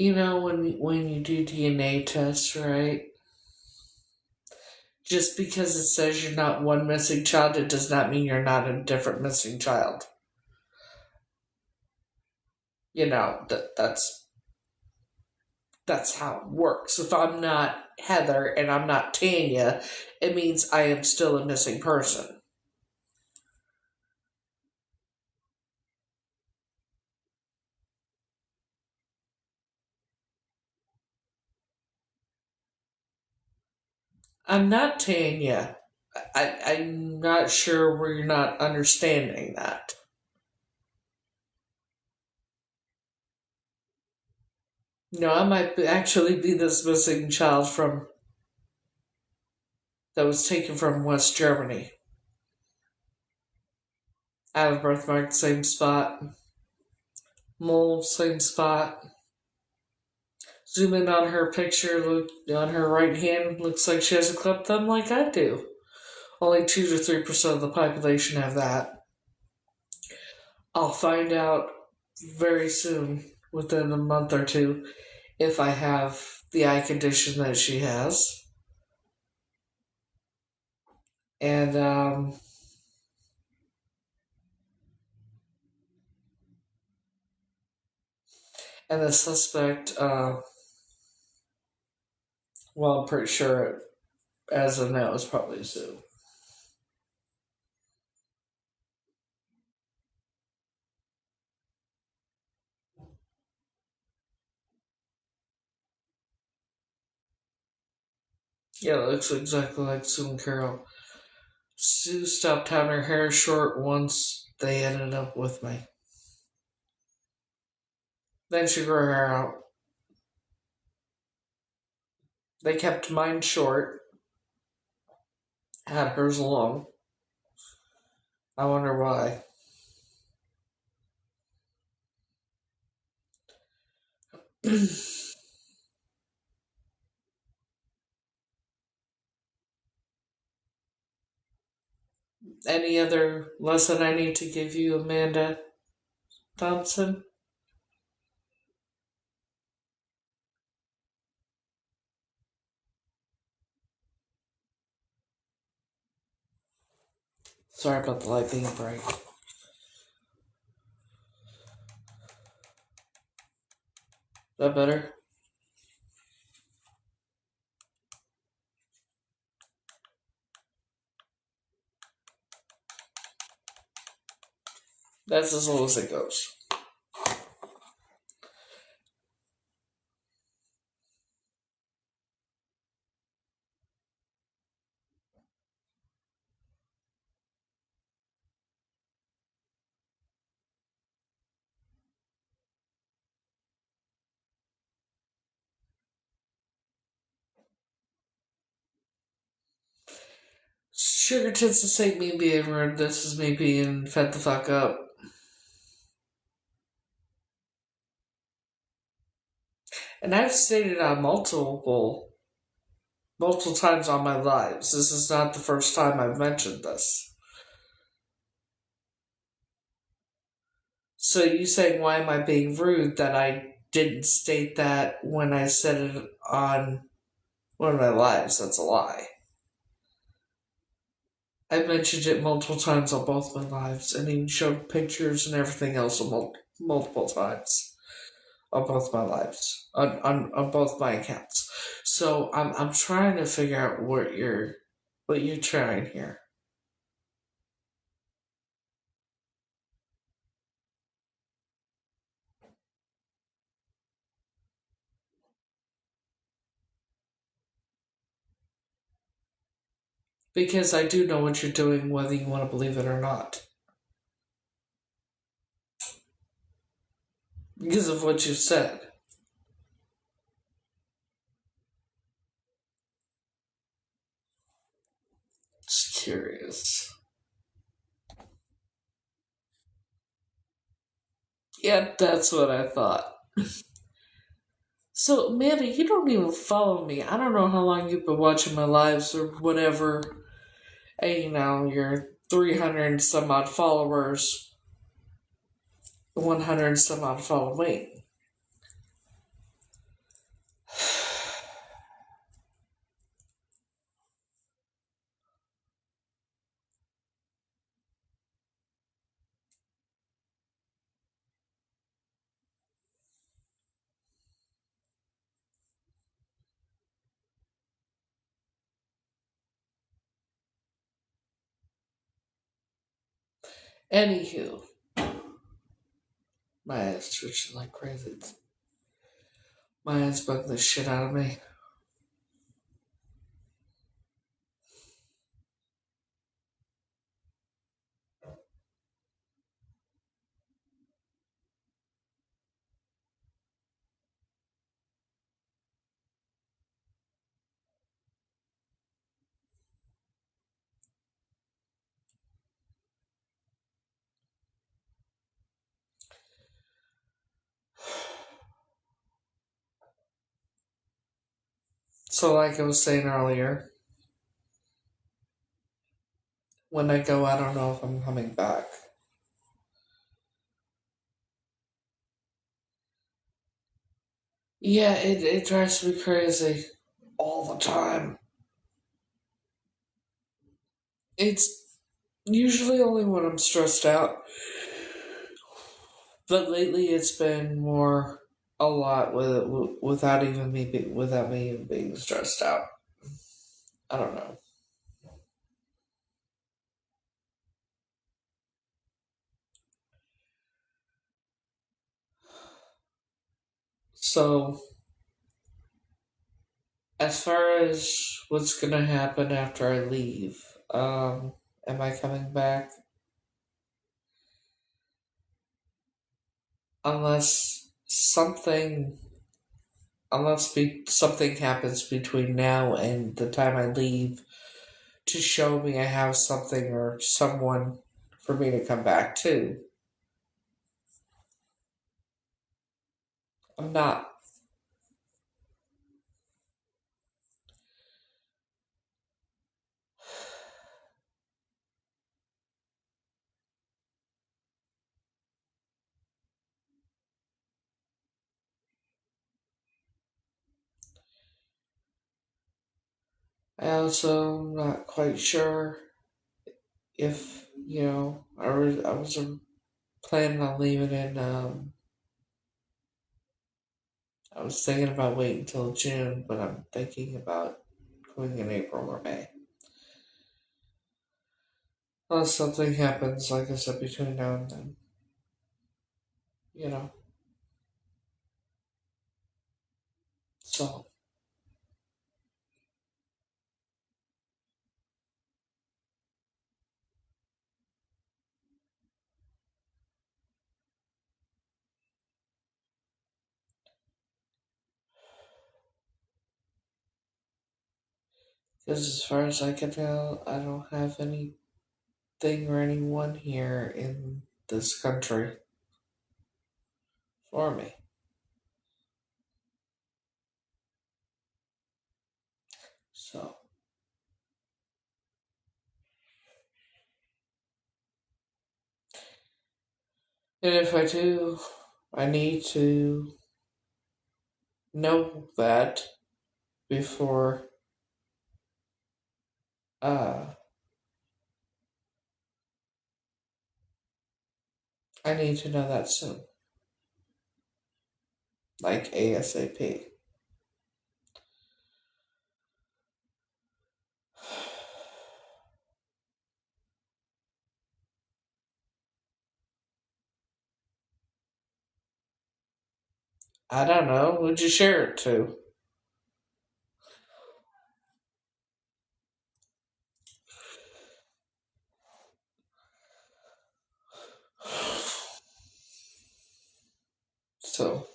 When you do DNA tests, right? Just because it says you're not one missing child, it does not mean you're not a different missing child. That's how it works. If I'm not Heather and I'm not Tanya, it means I am still a missing person. I'm not Tanya. I'm not sure where you're not understanding that. I might actually be this missing child from that was taken from West Germany. I have a birthmark, same spot. Mole, same spot. Zoom in on her picture, look on her right hand, looks like she has a cleft thumb like I do. Only 2 to 3% of the population have that. I'll find out very soon, within a month or two, if I have the eye condition that she has. And the suspect, I'm pretty sure as of now is probably Sue. Yeah, it looks exactly like Sue and Carol. Sue stopped having her hair short once they ended up with me. Then she grew her hair out. They kept mine short, had hers long. I wonder why. Any other lesson I need to give you, Amanda Thompson? Sorry about the light being bright. Is that better? That's as low as it goes. Sugar tends to say me being rude. This is me being fed the fuck up. And I've stated on multiple times on my lives. This is not the first time I've mentioned this. So you saying why am I being rude that I didn't state that when I said it on one of my lives? That's a lie. I mentioned it multiple times on both my lives, and even showed pictures and everything else multiple times on both my lives, on both my accounts. So I'm trying to figure out what you're trying here. Because I do know what you're doing, whether you want to believe it or not. Because of what you said. Just curious. Yeah, that's what I thought. So, Amanda, you don't even follow me. I don't know how long you've been watching my lives or whatever. And, your 300 and some odd followers, 100 and some odd follow me. Anywho, my ass twitching like crazy. My ass bugging the shit out of me. So, like I was saying earlier, when I go, I don't know if I'm coming back. Yeah, it drives me crazy all the time. It's usually only when I'm stressed out, but lately it's been more a lot without me even being stressed out. I don't know. So as far as what's gonna happen after I leave, am I coming back? Unless something happens between now and the time I leave to show me I have something or someone for me to come back to. I'm not. I also am not quite sure if I was planning on leaving in. I was thinking about waiting until June, but I'm thinking about going in April or May. Unless something happens, like I said, between now and then. you know. So, because as far as I can tell, I don't have anything or anyone here in this country for me. So, and if I do, I need to know that before uh I need to know that soon. Like ASAP. I don't know. Who'd you share it to? So,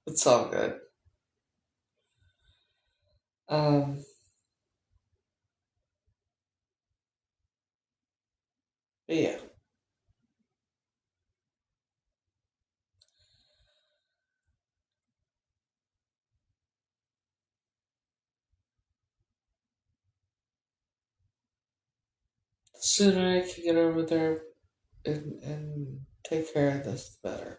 it's all good. Um, but yeah. The sooner I can get over there and take care of this, the better.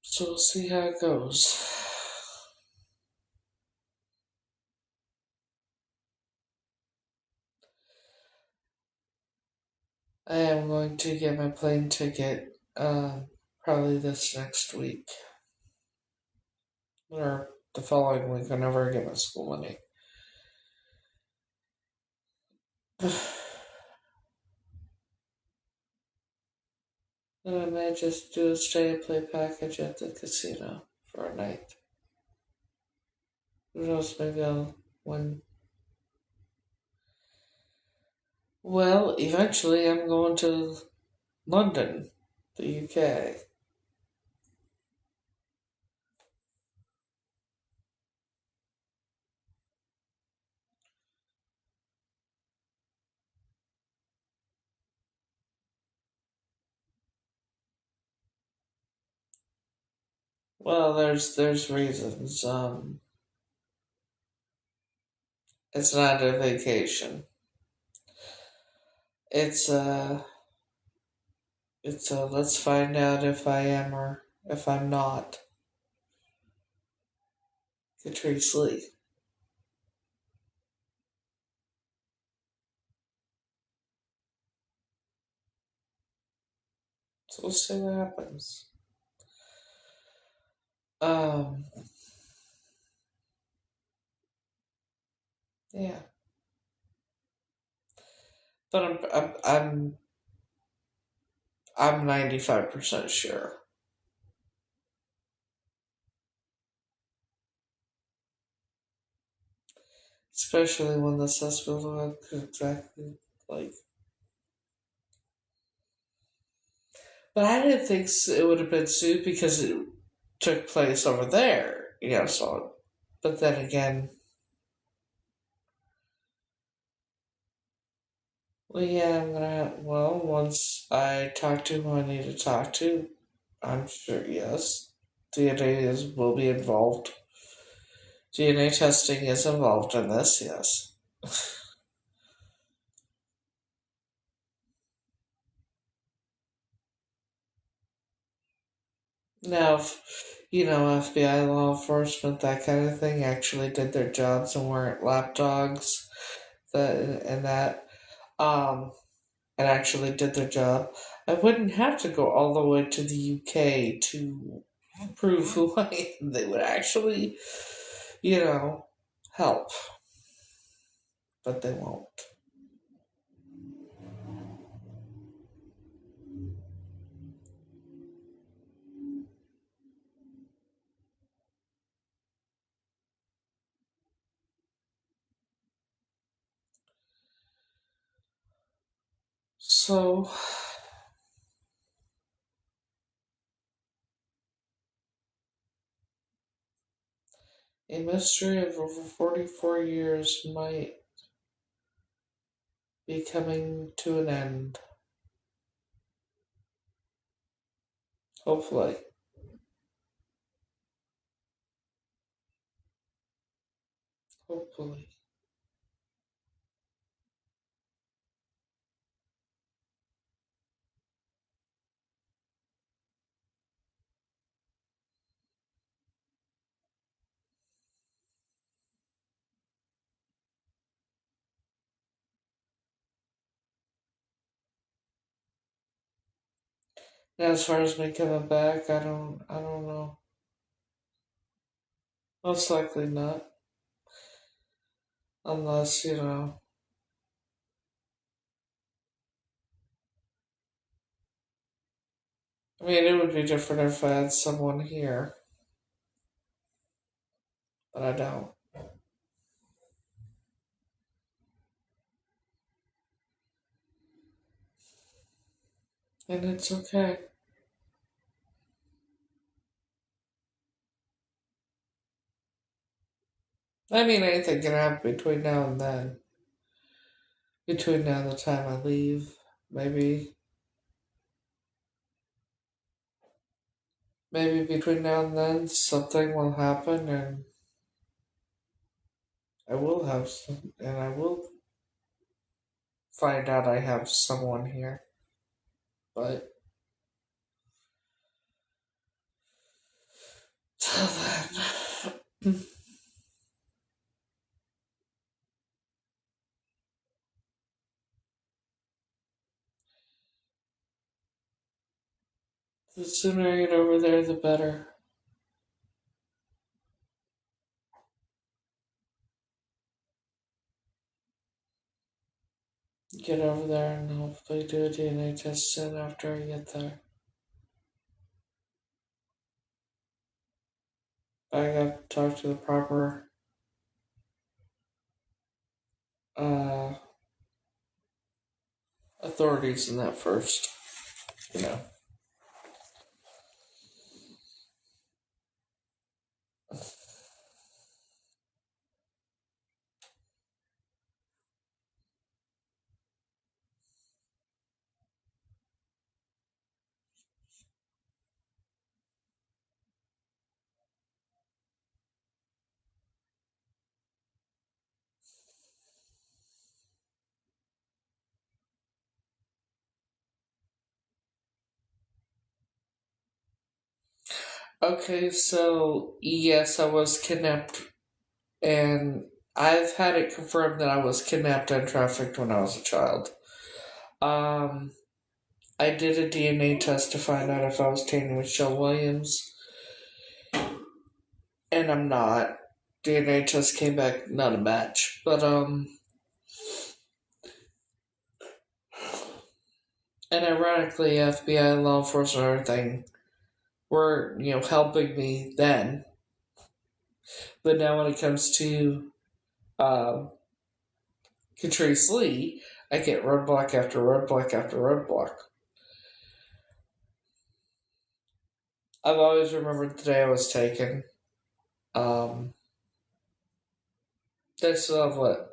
So we'll see how it goes. I am going to get my plane ticket probably this next week or the following week whenever I get my school money. Then I might just do a stay and play package at the casino for a night. Who knows? Maybe I'll win. Well, eventually I'm going to London, the UK. Well, there's reasons. It's not a vacation. It's let's find out if I am or if I'm not Catrice Lee. So we'll see what happens. Um, yeah, but I'm 95% sure. Especially when the suspect looked exactly like. But I didn't think it would have been sued because it took place over there. Yeah, so. But then again, well, yeah, I'm gonna. Well, once I talk to who I need to talk to, I'm sure, yes. DNA will be involved. DNA testing is involved in this, yes. Now, if, FBI law enforcement, that kind of thing, actually did their jobs and weren't lapdogs, that and that. Um, and actually did their job, I wouldn't have to go all the way to the UK to prove who I am. They would actually, help. But they won't. So, a mystery of over 44 years might be coming to an end. Hopefully. Hopefully. Now, as far as me coming back, I don't know. Most likely not. Unless, I mean, it would be different if I had someone here, but I don't. And it's okay. I mean, anything can happen between now and then. Between now and the time I leave, maybe between now and then something will happen, and I will find out I have someone here. But till then, the sooner I get over there, the better. Get over there and hopefully do a DNA test soon after I get there. I got to talk to the proper uh, authorities in that first, you know. Okay, so yes, I was kidnapped, and I've had it confirmed that I was kidnapped and trafficked when I was a child. Um, I did a DNA test to find out if I was Taney Michelle Williams, and I'm not. DNA test came back not a match, but and ironically, FBI, law enforcement, and everything were helping me then, but now when it comes to um, Catrice Lee, I get roadblock after roadblock after roadblock. I've always remembered the day I was taken. Um, they still have what?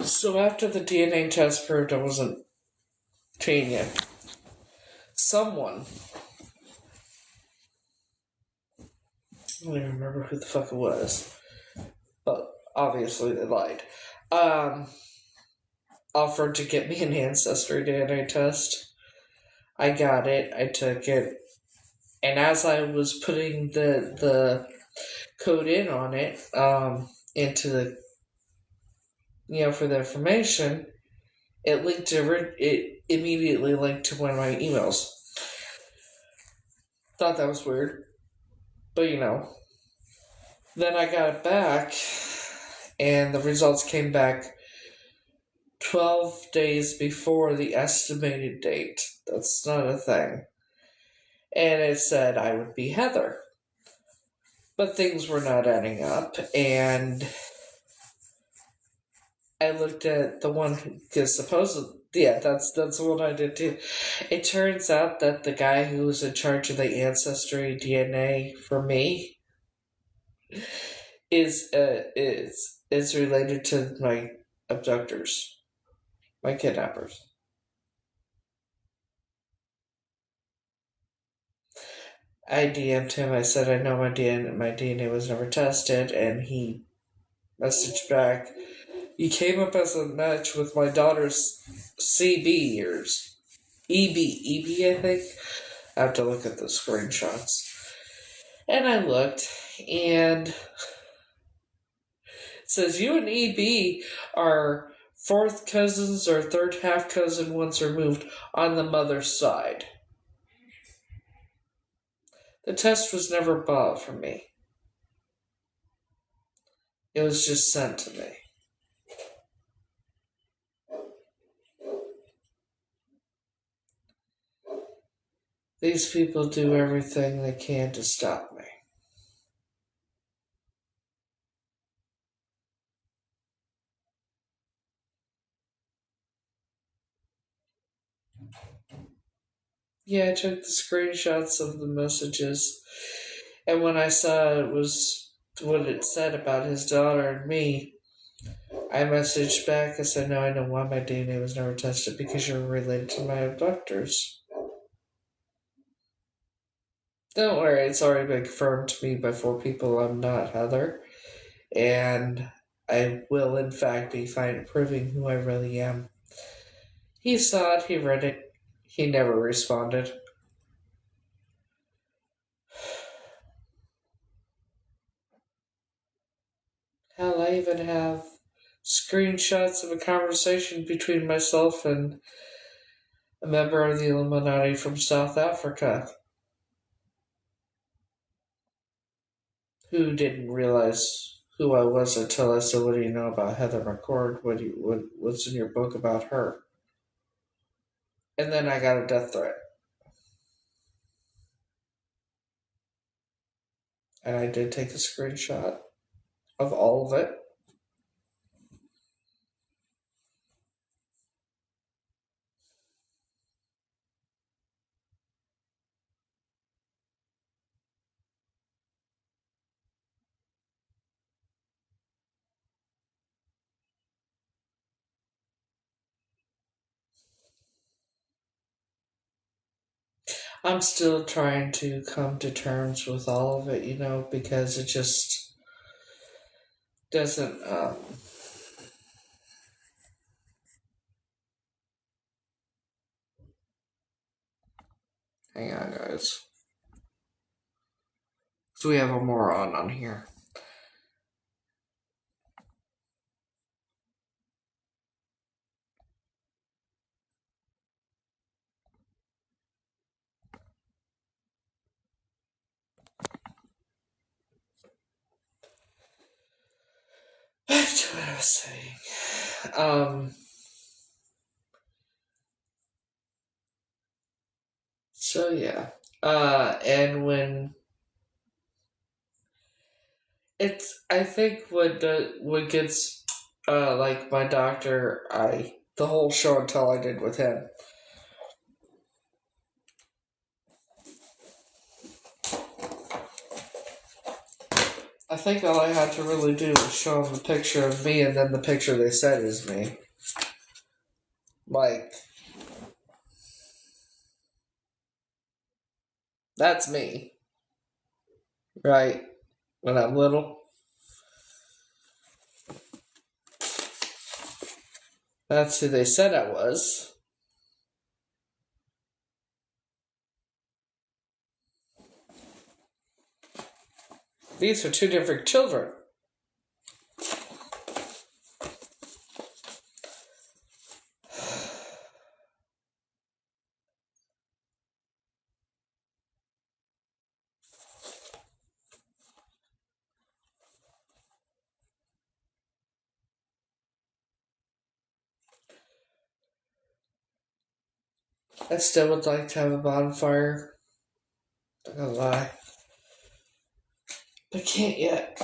So after the DNA test proved I wasn't Tanya, someone, I don't even remember who the fuck it was, but obviously they lied. Offered to get me an ancestry DNA test. I got it. I took it, and as I was putting the code in on it, into the for the information, it immediately linked to one of my emails. Thought that was weird, but then I got it back, and the results came back 12 days before the estimated date. That's not a thing. And it said I would be Heather. But things were not adding up, and I looked at the one, because supposedly, that's the one I did too. It turns out that the guy who was in charge of the ancestry DNA for me is related to my abductors, my kidnappers. I DM'd him. I said I know my DNA was never tested, and he messaged back. You came up as a match with my daughter's CB or EB, I think. I have to look at the screenshots. And I looked, and it says you and EB are fourth cousins or third half cousin once removed on the mother's side. The test was never bought from me. It was just sent to me. These people do everything they can to stop me. Yeah, I took the screenshots of the messages, and when I saw it was what it said about his daughter and me, I messaged back and said, no, I know why my DNA was never tested, because you're related to my abductors. Don't worry, it's already been confirmed to me by 4 people I'm not Heather, and I will in fact be proving who I really am. He saw it, he read it, he never responded. Hell, I even have screenshots of a conversation between myself and a member of the Illuminati from South Africa who didn't realize who I was until I said, what do you know about Heather McCord? What's in your book about her? And then I got a death threat. And I did take a screenshot of all of it. I'm still trying to come to terms with all of it, because it just doesn't. Hang on, guys. So we have a moron on here. Back to what I was saying. So yeah. And when I think what gets, like my doctor, the whole show and tell I did with him. I think all I had to really do was show him a picture of me, and then the picture they said is me. Like, that's me. Right? When I'm little. That's who they said I was. These are two different children. I still would like to have a bonfire. Not gonna lie. I can't yet.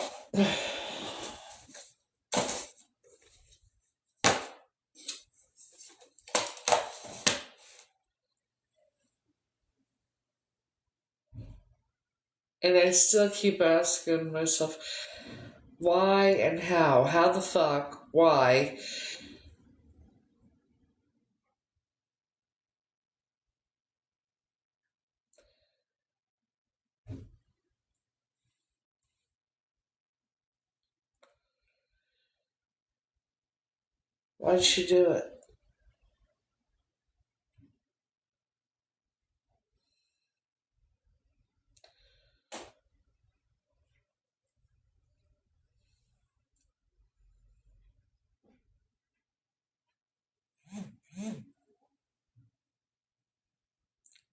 And I still keep asking myself, why and how? How the fuck? Why? Why'd she do it?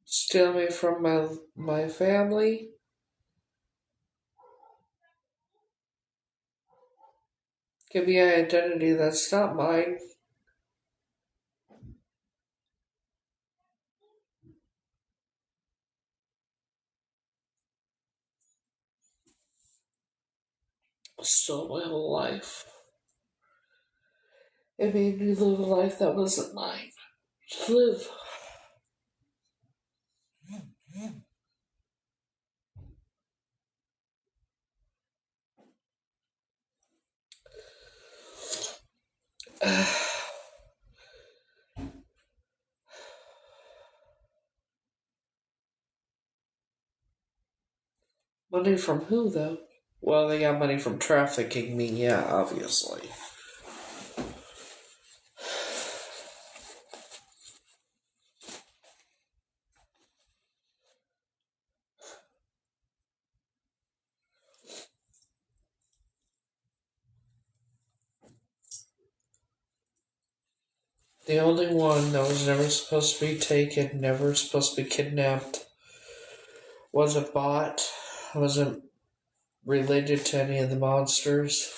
Steal me from my family? Give me an identity that's not mine? Stole my whole life. It made me live a life that wasn't mine to live. Money from who, though? Well, they got money from trafficking me, yeah, obviously. The only one that was never supposed to be taken, never supposed to be kidnapped, wasn't bought, wasn't related to any of the monsters.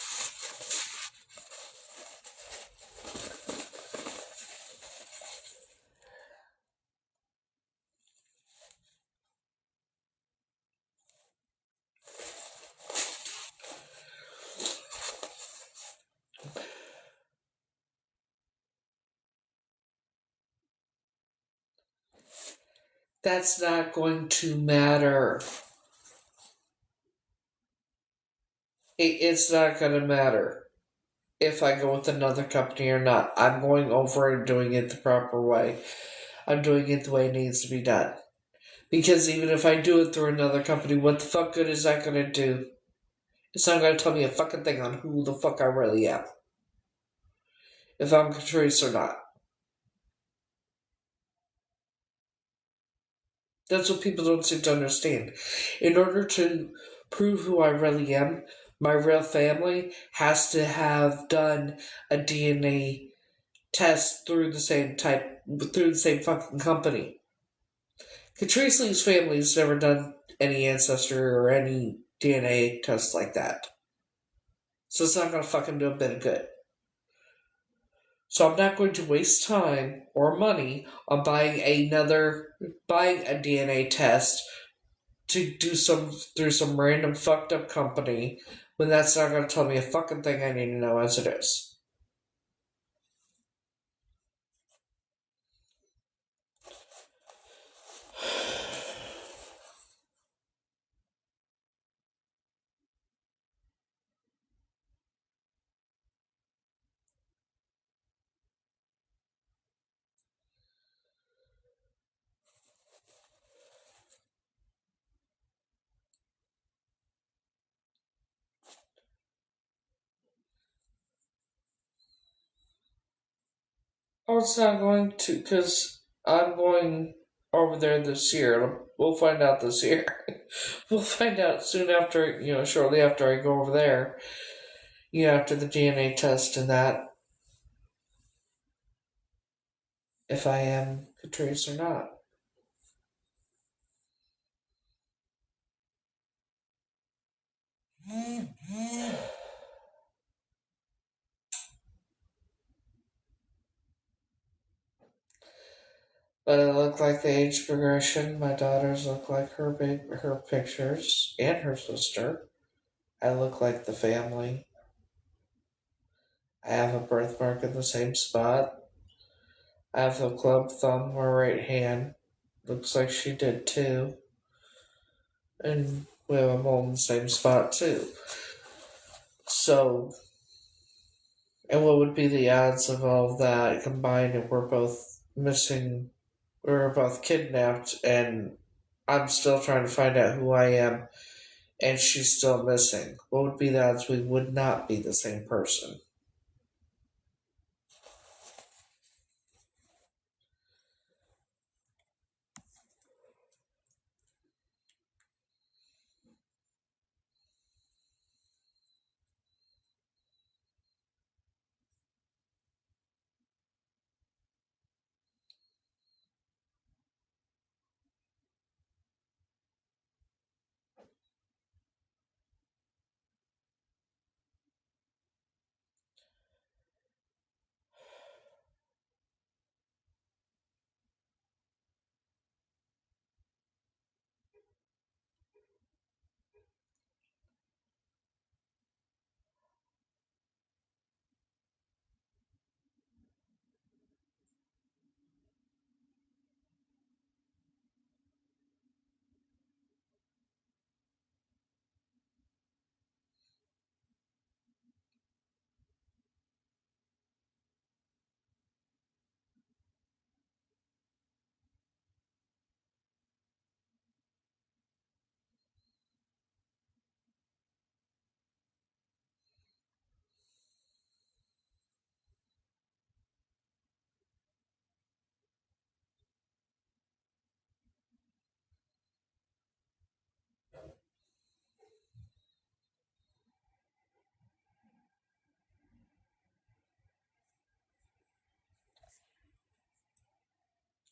That's not going to matter. It's not going to matter if I go with another company or not. I'm going over and doing it the proper way. I'm doing it the way it needs to be done. Because even if I do it through another company, what the fuck good is that going to do? It's not going to tell me a fucking thing on who the fuck I really am. If I'm Catrice or not. That's what people don't seem to understand. In order to prove who I really am, my real family has to have done a DNA test through the same fucking company. Catrice Lee's family's never done any ancestor or any DNA test like that. So it's not gonna fucking do a bit of good. So I'm not going to waste time or money on buying a DNA test to do through some random fucked up company when that's not going to tell me a fucking thing I need to know as it is. Oh, it's not going to, because I'm going over there this year. We'll find out this year. We'll find out soon after, shortly after I go over there, after the DNA test and that, if I am Catrice or not. But it looked like the age progression. My daughters look like her pictures, and her sister. I look like the family. I have a birthmark in the same spot. I have the club thumb on my right hand. Looks like she did too. And we have a mole in the same spot too. So, and what would be the odds of all of that combined if we're both missing, we're both kidnapped, and I'm still trying to find out who I am, and she's still missing? What would be the odds we would not be the same person?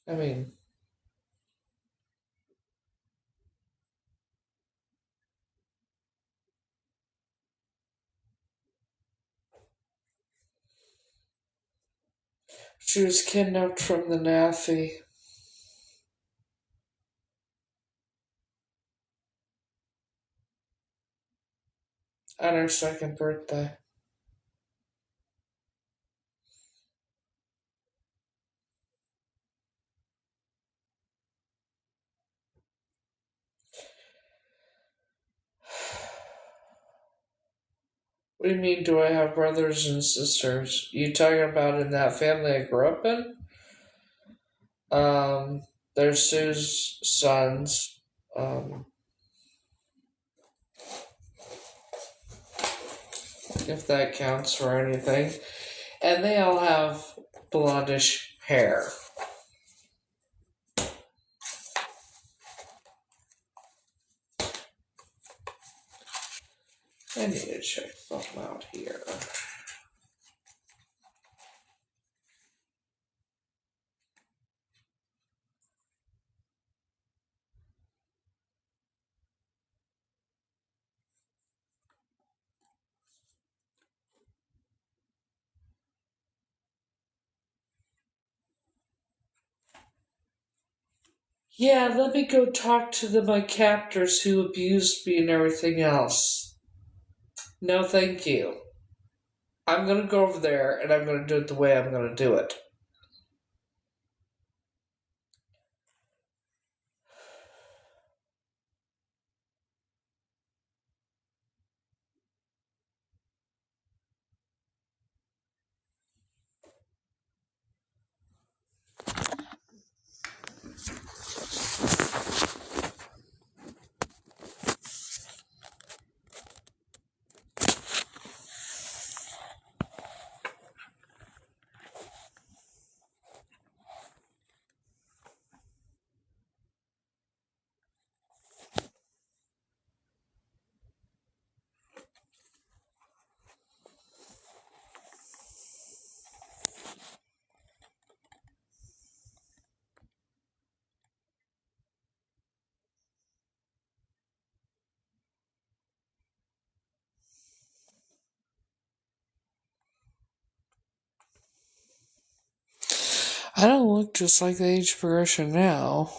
I mean, she was kidnapped from the NAFI on her second birthday. What do you mean, do I have brothers and sisters? You talking about in that family I grew up in? They're Sue's sons, if that counts for anything. And they all have blondish hair. I need to check something out here. Yeah, let me go talk to my captors who abused me and everything else. No, thank you. I'm gonna go over there and I'm gonna do it the way I'm gonna do it. I don't look just like the age progression now.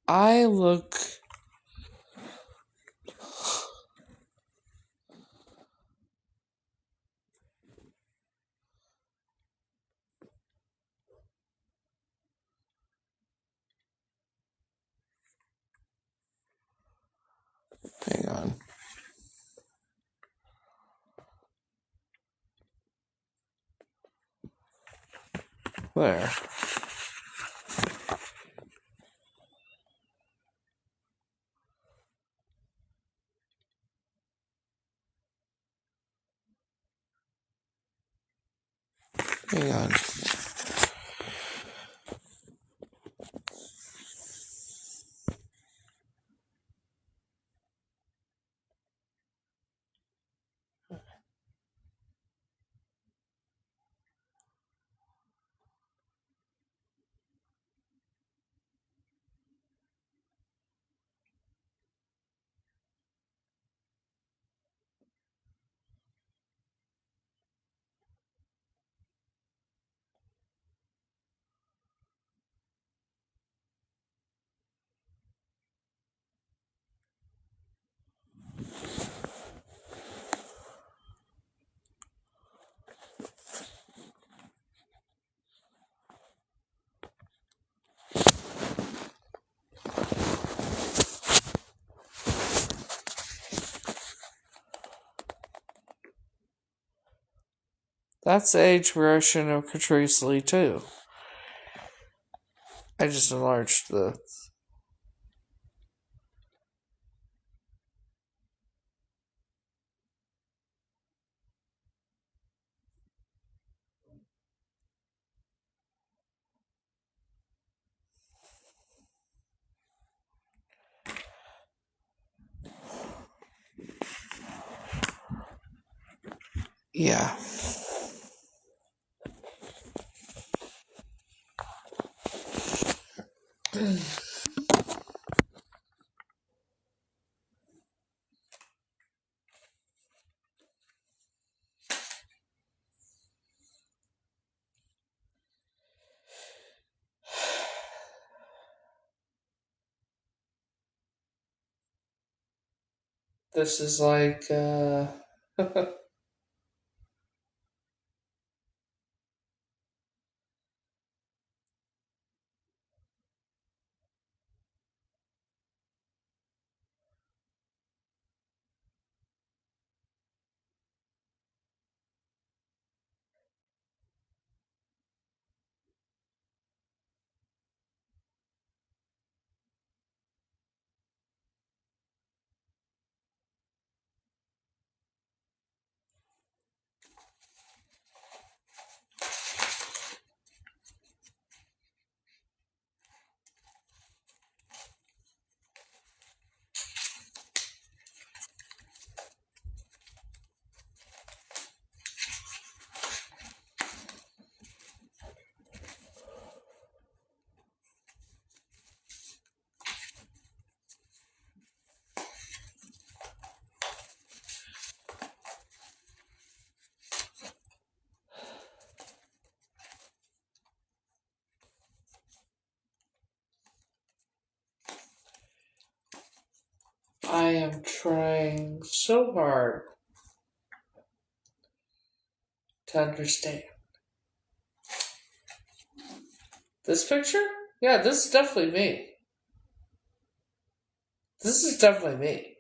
I look. Hang on. There. Hang on. That's the age progression of Catrice Lee, too. I just enlarged the. Yeah. This is like, I am trying so hard to understand. This picture? Yeah, this is definitely me. This is definitely me.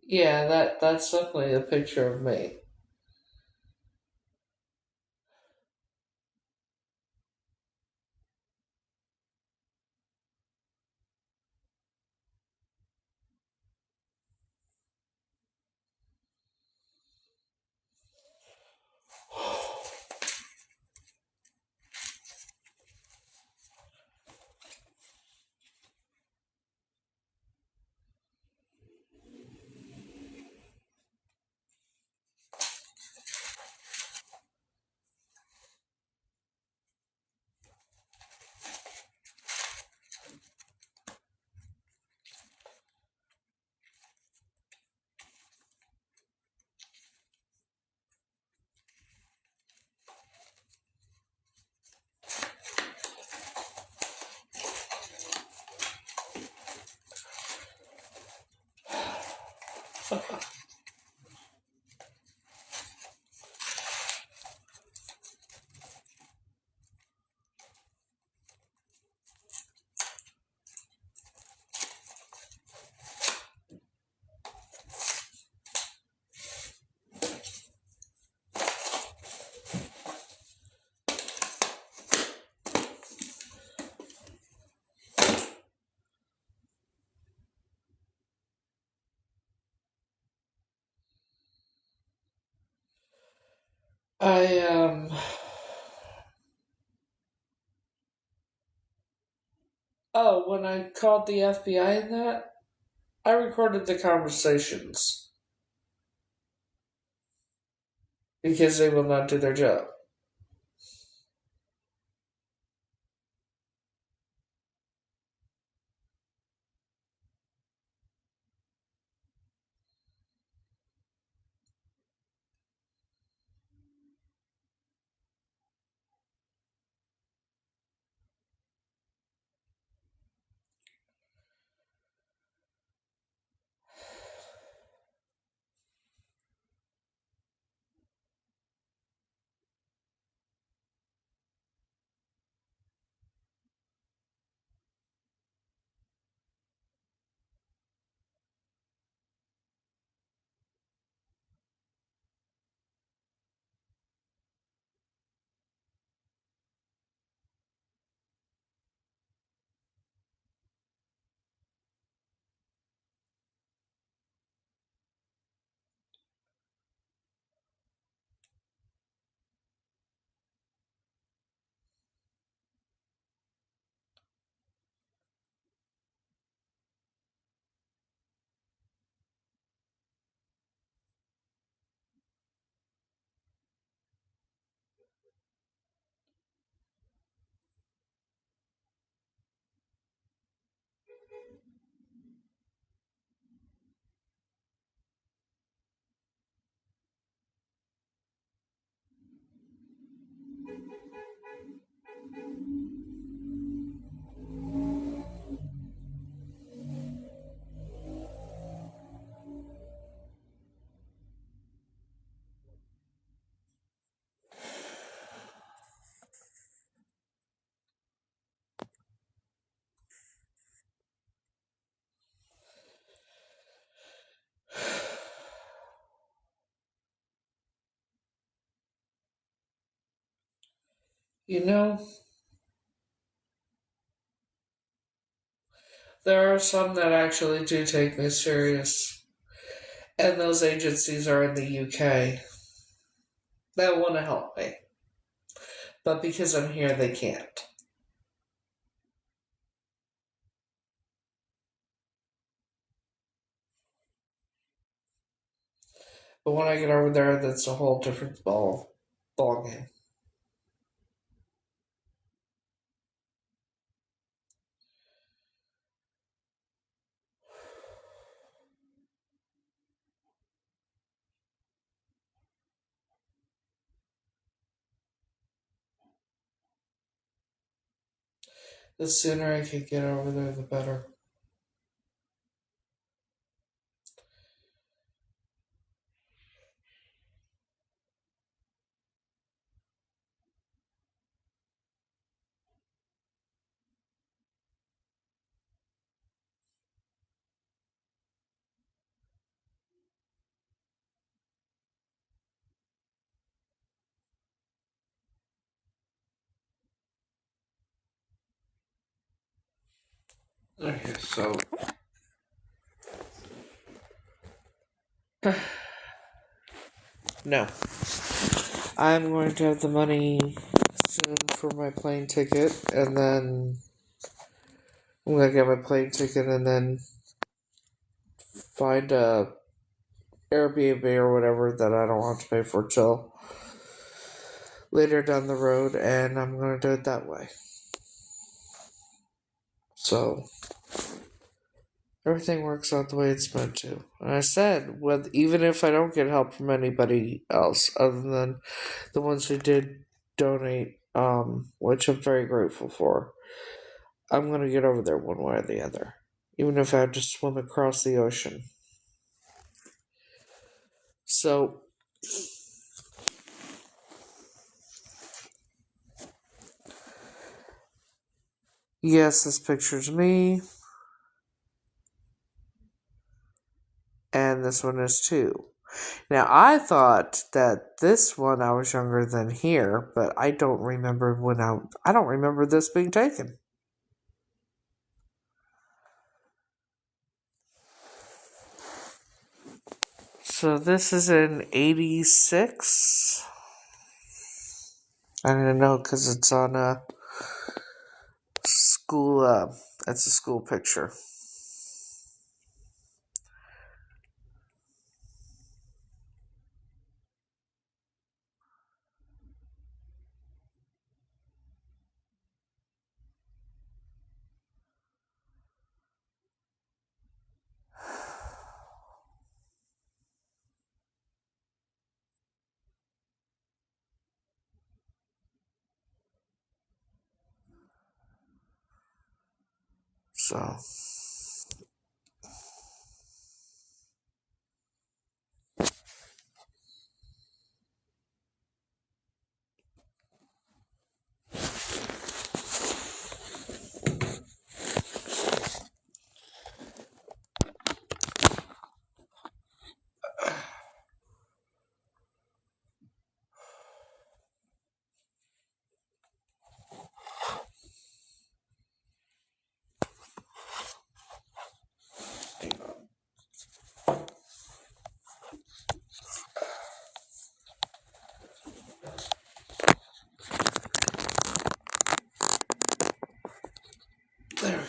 Yeah, that's definitely a picture of me. I Oh, when I called the FBI and that, I recorded the conversations because they will not do their job. You know, there are some that actually do take me serious, and those agencies are in the UK that want to help me, but because I'm here, they can't. But when I get over there, that's a whole different ball game. The sooner I can get over there, the better. Okay, so no, I'm going to have the money soon for my plane ticket, and then I'm gonna get my plane ticket, and then find a Airbnb or whatever that I don't have to pay for till later down the road, and I'm gonna do it that way. So everything works out the way it's meant to. And I said, with even if I don't get help from anybody else other than the ones who did donate, which I'm very grateful for, I'm gonna get over there one way or the other, even if I have to swim across the ocean. So yes, this picture's me, and this one is too. Now, I thought that this one I was younger than here, but I don't remember I don't remember this being taken. So this is in 86. I didn't know because it's on a school, it's a school picture. So, there we go.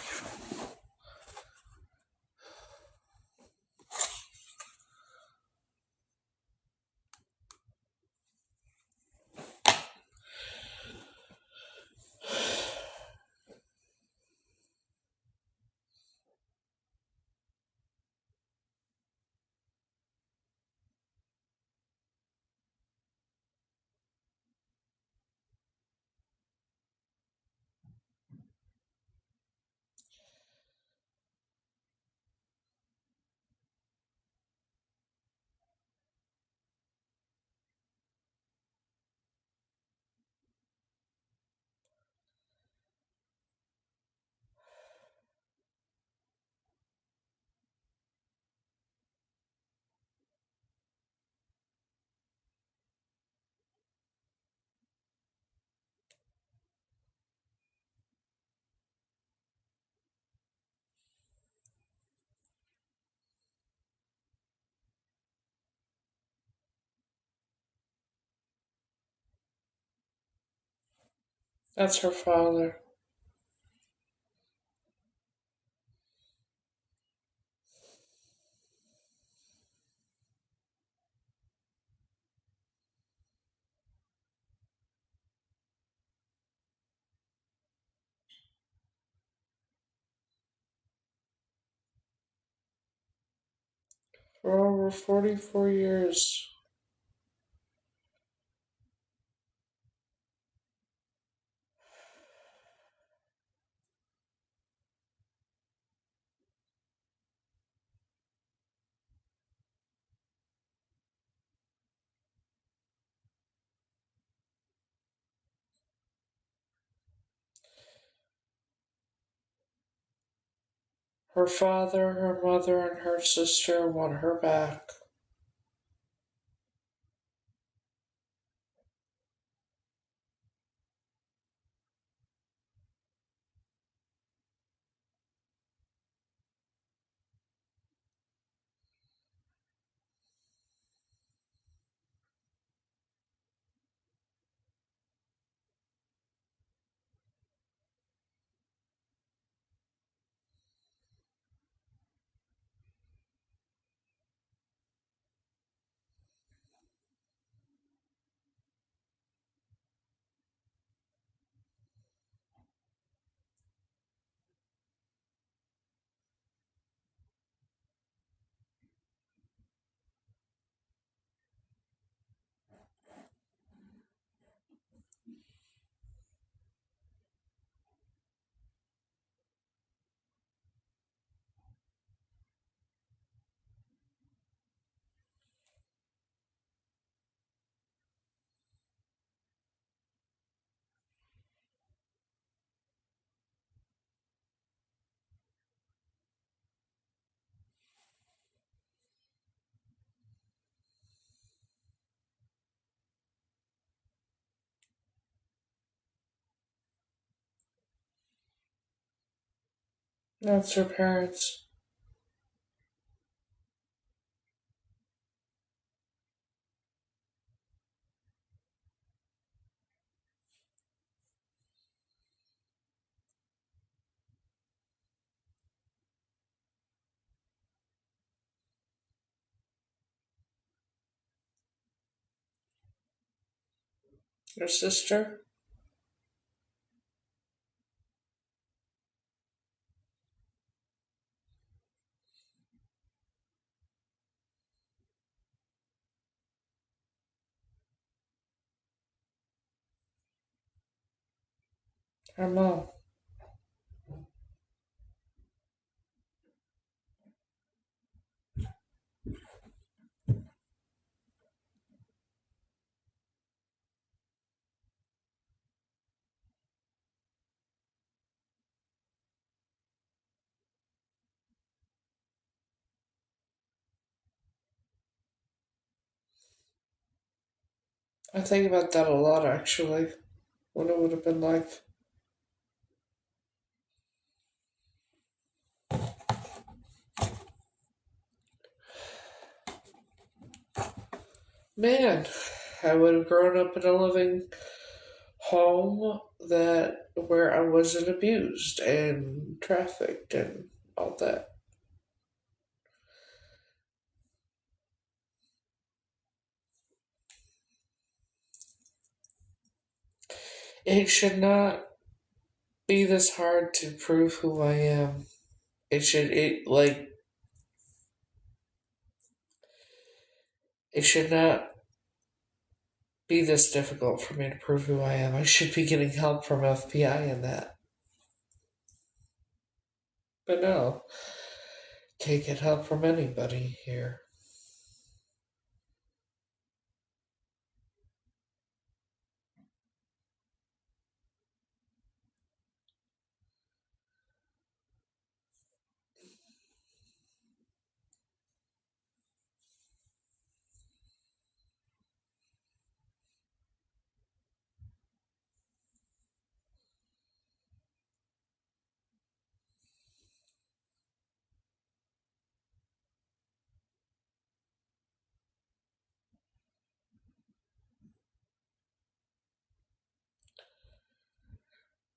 That's her father. For over 44 years. Her father, her mother, and her sister want her back. That's her parents. Her sister. Her mom. I think about that a lot actually. What it would have been like. Man, I would have grown up in a loving home that where I wasn't abused and trafficked and all that. It should not be this hard to prove who I am. It should not be this difficult for me to prove who I am. I should be getting help from FBI in that. But no, can't get help from anybody here.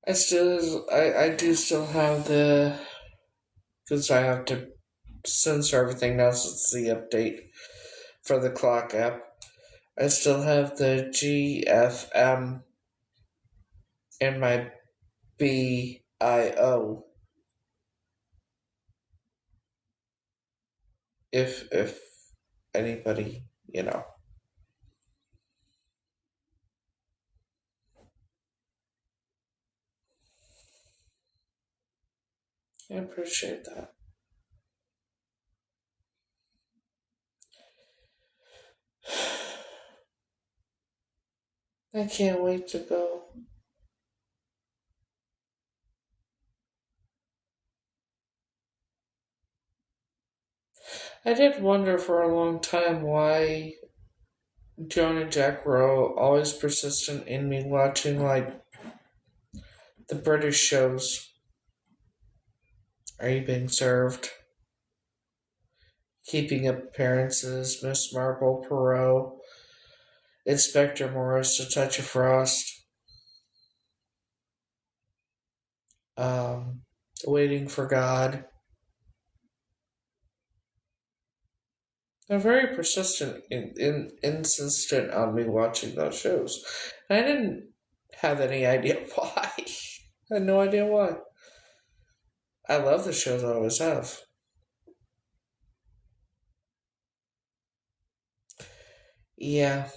I do still have because I have to censor everything now since the update for the clock app. I still have the GFM in my BIO if anybody, you know. I appreciate that. I can't wait to go. I did wonder for a long time why Joan and Jack were always persistent in me watching like the British shows. Are You Being Served? Keeping Up Appearances, Miss Marple, Perot, Inspector Morris, A Touch of Frost, um, Waiting for God. They're very persistent, insistent on me watching those shows. And I didn't have any idea why. I had no idea why. I love the shows I always have. Yeah,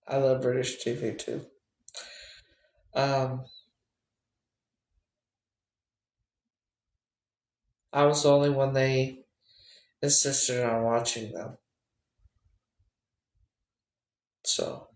I love British TV too. Um, I was the only one they insisted on watching them. So,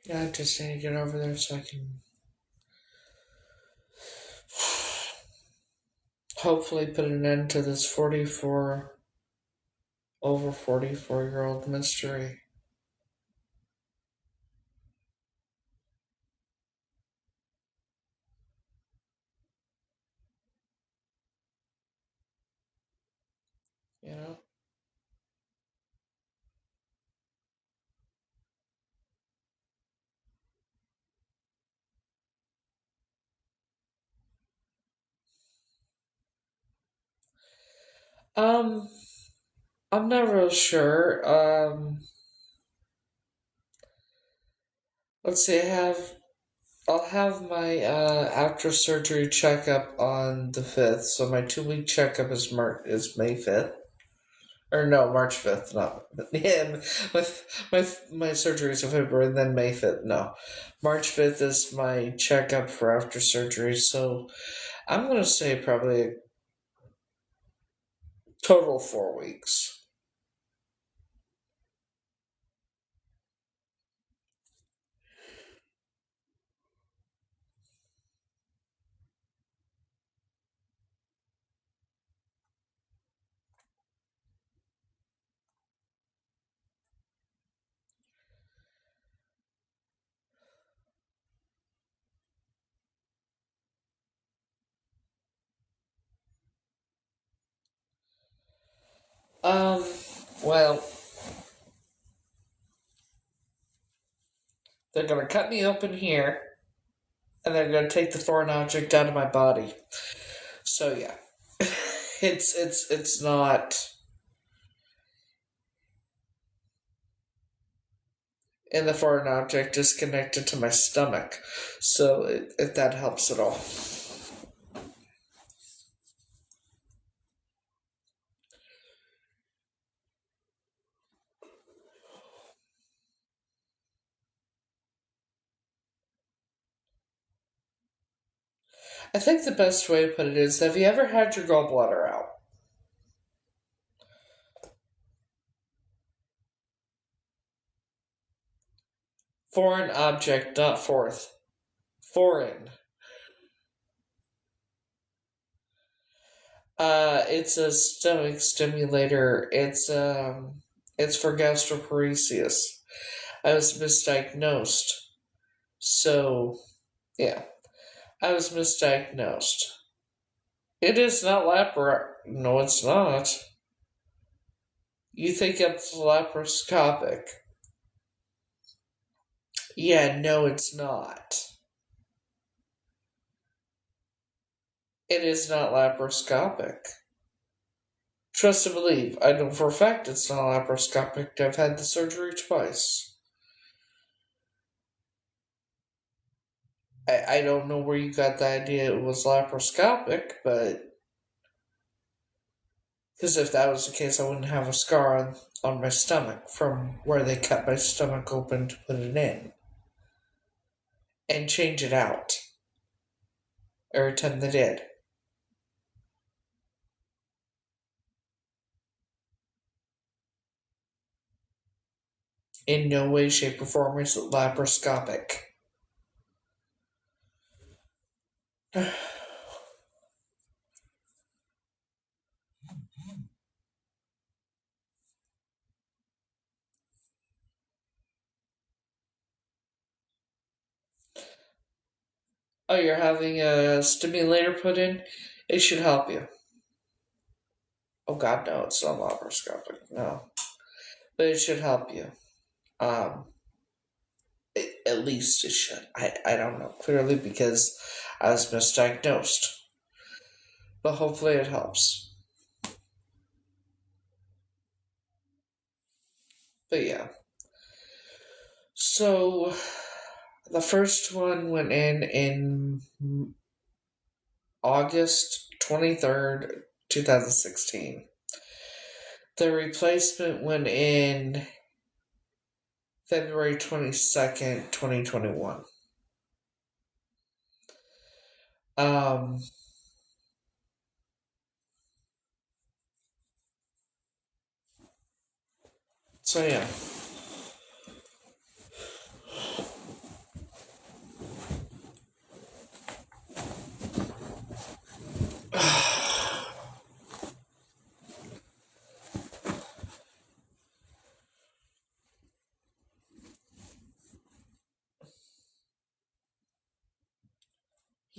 Yeah, I just need to get over there so I can hopefully put an end to this 44-year-old mystery. You know? Um, I'm not real sure. Let's see. I'll have my after surgery checkup on the 5th. So my 2 week checkup is May 5th. Or no, March 5th. No, yeah, my surgery is in February, and then May 5th. No, March 5th is my checkup for after surgery. So I'm gonna say probably a total of 4 weeks. Um, well, they're gonna cut me open here, and they're gonna take the foreign object out of my body. So yeah, it's not. And the foreign object is connected to my stomach, so if that helps at all. I think the best way to put it is: have you ever had your gallbladder out? Foreign object, not fourth. Foreign. It's a stomach stimulator. It's for gastroparesis. I was misdiagnosed. So, yeah, I was misdiagnosed. It is not No, it's not. You think it's laparoscopic. Yeah, no, it's not. It is not laparoscopic. Trust and believe. I know for a fact it's not laparoscopic. I've had the surgery twice. I don't know where you got the idea it was laparoscopic, but because if that was the case, I wouldn't have a scar on my stomach from where they cut my stomach open to put it in and change it out every time they did. In no way, shape, or form is it laparoscopic. Oh, you're having a stimulator put in? It should help you. Oh God, no, it's not laparoscopic. No, but it should help you. Um, at least it should. I don't know clearly because I was misdiagnosed, but hopefully it helps. But yeah, so the first one went in August 23rd, 2016. The replacement went in February 22nd, 2021. Um, so yeah.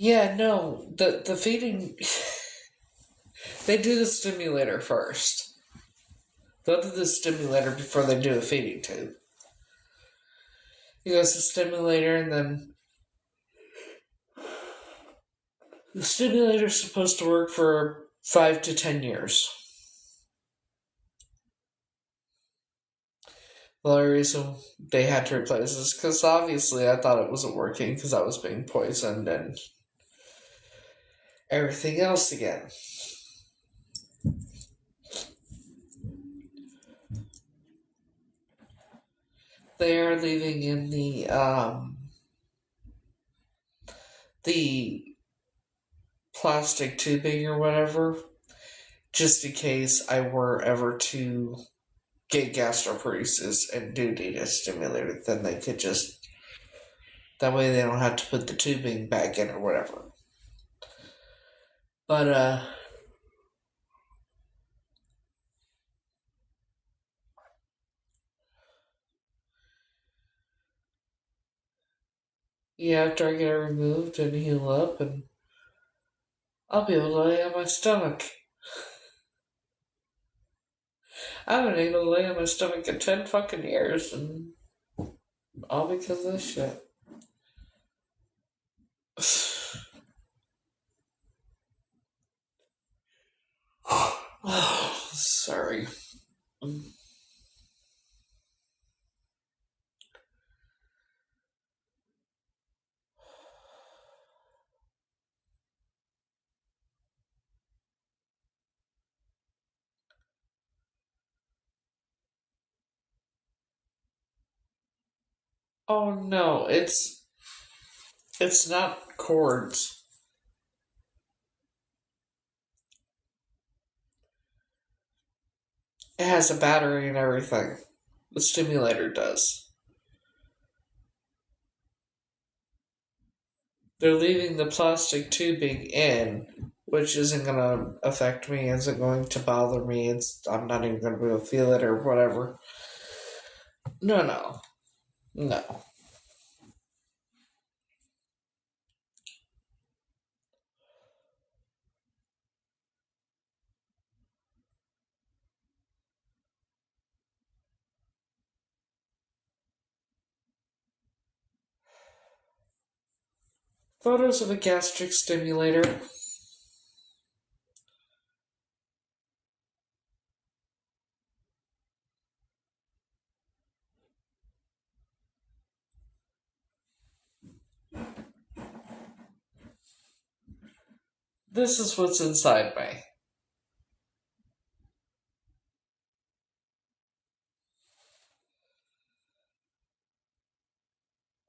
Yeah, no, the feeding. They do the stimulator first. They'll do the stimulator before they do a feeding tube. He goes to stimulator, and then the stimulator's supposed to work for 5 to 10 years. The only reason they had to replace this because obviously I thought it wasn't working because I was being poisoned and everything else again. They are leaving in the plastic tubing or whatever, just in case I were ever to get gastroparesis and do need a stimulator, then they could just that way they don't have to put the tubing back in or whatever. But yeah, after I get it removed and heal up, and I'll be able to lay on my stomach. I haven't been able to lay on my stomach in 10 fucking years, and all because of this shit. Oh, sorry. Oh no, it's not cords. It has a battery and everything. The stimulator does. They're leaving the plastic tubing in, which isn't gonna affect me, isn't going to bother me. I'm not even gonna be able to feel it or whatever. No, no, no. Photos of a gastric stimulator. This is what's inside me.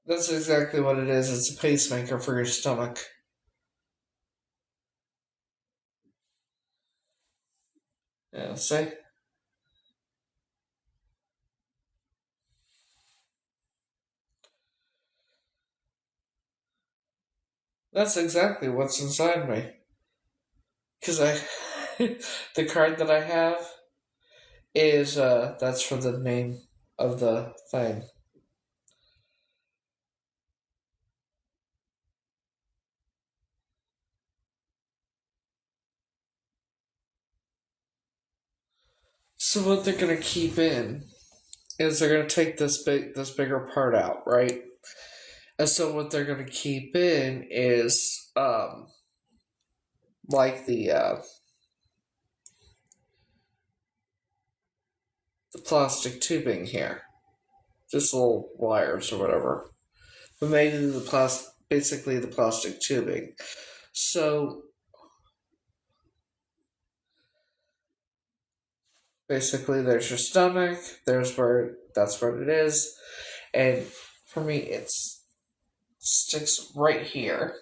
That's exactly what it is. It's a pacemaker for your stomach. Yeah, see? That's exactly what's inside me. Because I. The card that I have is, that's for the name of the thing. So what they're gonna keep in is they're gonna take this bigger part out, right? And so what they're gonna keep in is like the plastic tubing here, just little wires or whatever. But maybe basically the plastic tubing. So basically, there's your stomach. That's where it is, and for me, it sticks right here,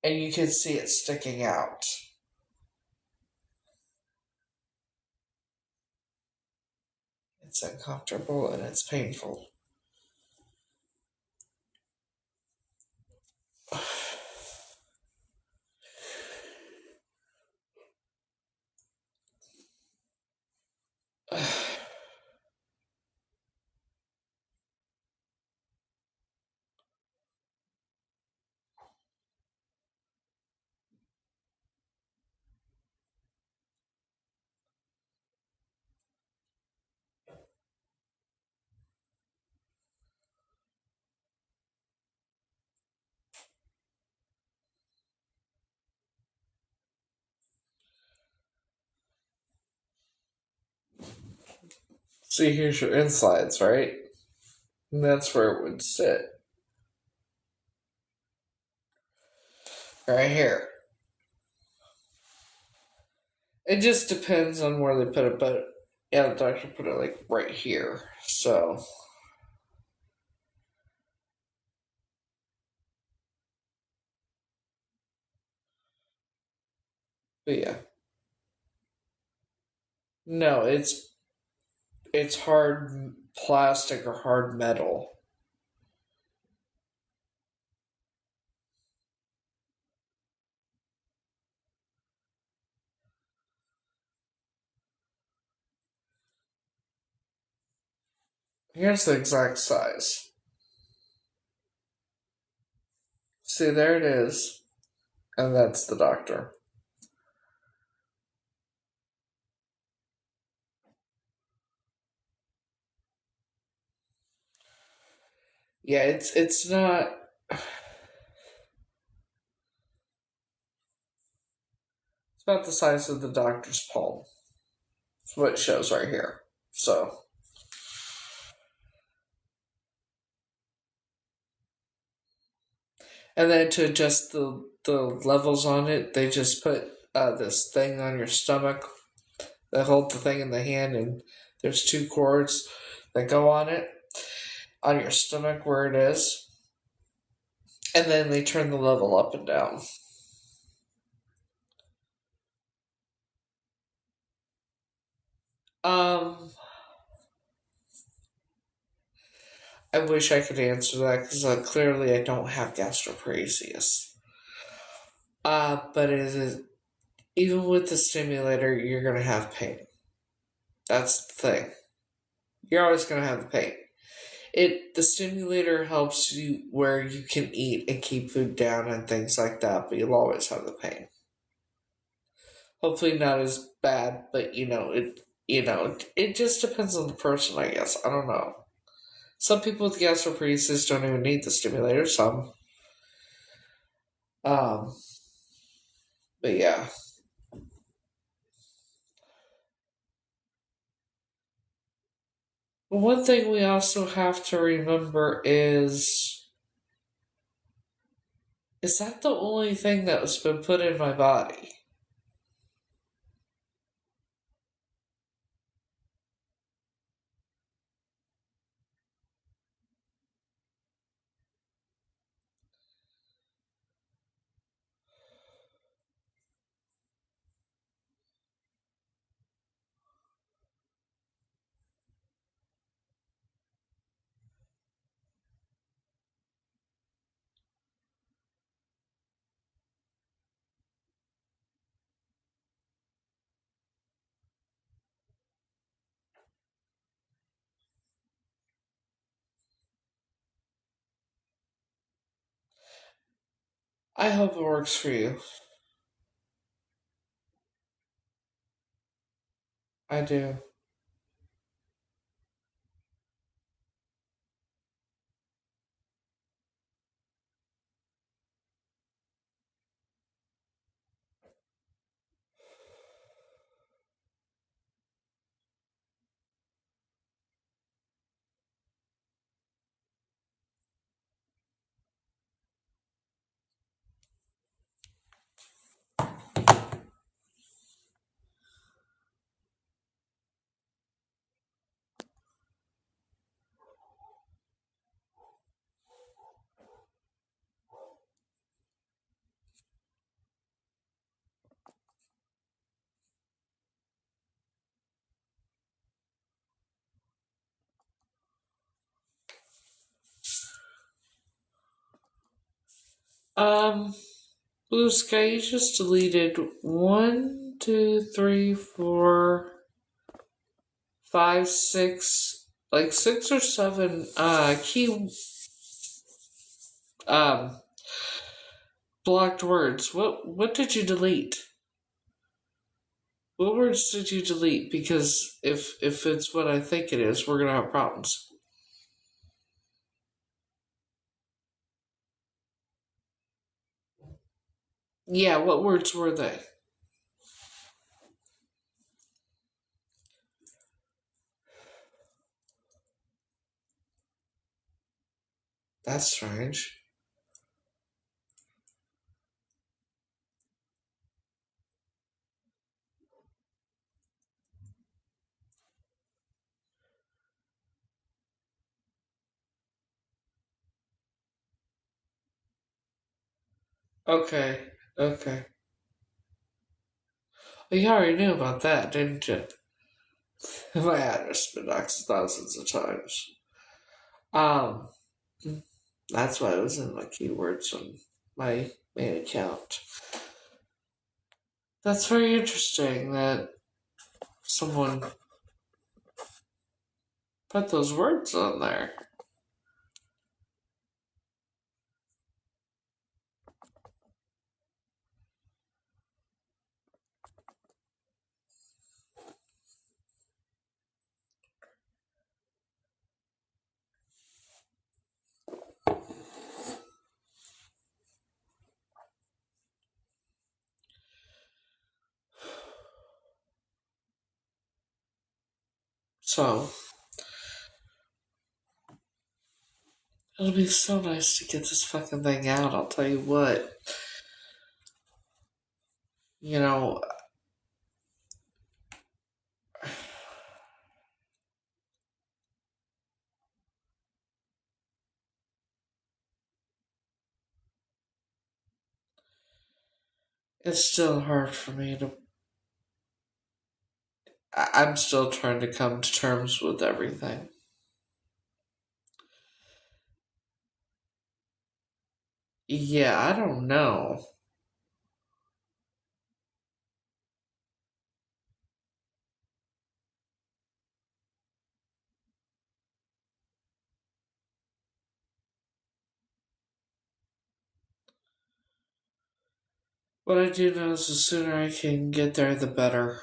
and you can see it sticking out. It's uncomfortable and it's painful. See, here's your insides, right? And that's where it would sit. Right here. It just depends on where they put it, but yeah, the doctor put it like right here. So, but yeah. No, it's hard plastic or hard metal. Here's the exact size. See, there it is. And that's the doctor. Yeah, it's not it's about the size of the doctor's palm. That's what it shows right here. So, and then to adjust the levels on it, they just put this thing on your stomach that hold the thing in the hand, and there's two cords that go on it on your stomach where it is, and then they turn the level up and down. Um, I wish I could answer that because clearly I don't have gastroparesis. But it is even with the stimulator, you're gonna have pain. That's the thing. You're always gonna have the pain. The stimulator helps you where you can eat and keep food down and things like that, but you'll always have the pain. Hopefully not as bad, but it just depends on the person, I guess. I don't know. Some people with gastroparesis don't even need the stimulator. Some, um, but yeah. One thing we also have to remember is that the only thing that has been put in my body? I hope it works for you. I do. Um, Blue Sky, you just deleted one, two, three, four, five, six, like six or seven key um blocked words. What did you delete? What words did you delete? Because if it's what I think it is, we're gonna have problems. Yeah, what words were they? That's strange. Okay, okay. Well, you already knew about that, didn't you? My address been doxed thousands of times. Um, that's why it was in my keywords on my main account. That's very interesting that someone put those words on there. So, it'll be so nice to get this fucking thing out, I'll tell you what. You know, it's still hard for me to. I'm still trying to come to terms with everything. Yeah, I don't know. What I do know is the sooner I can get there, the better.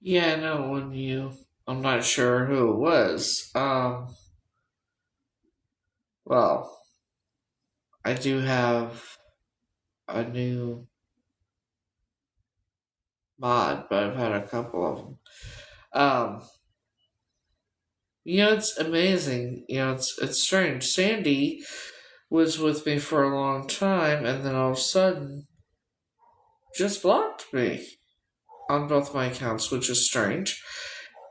Yeah, I know when you. I'm not sure who it was. Well, I do have a new mod, but I've had a couple of them. Um, it's amazing. It's strange. Sandy was with me for a long time, and then all of a sudden, just blocked me on both my accounts, which is strange.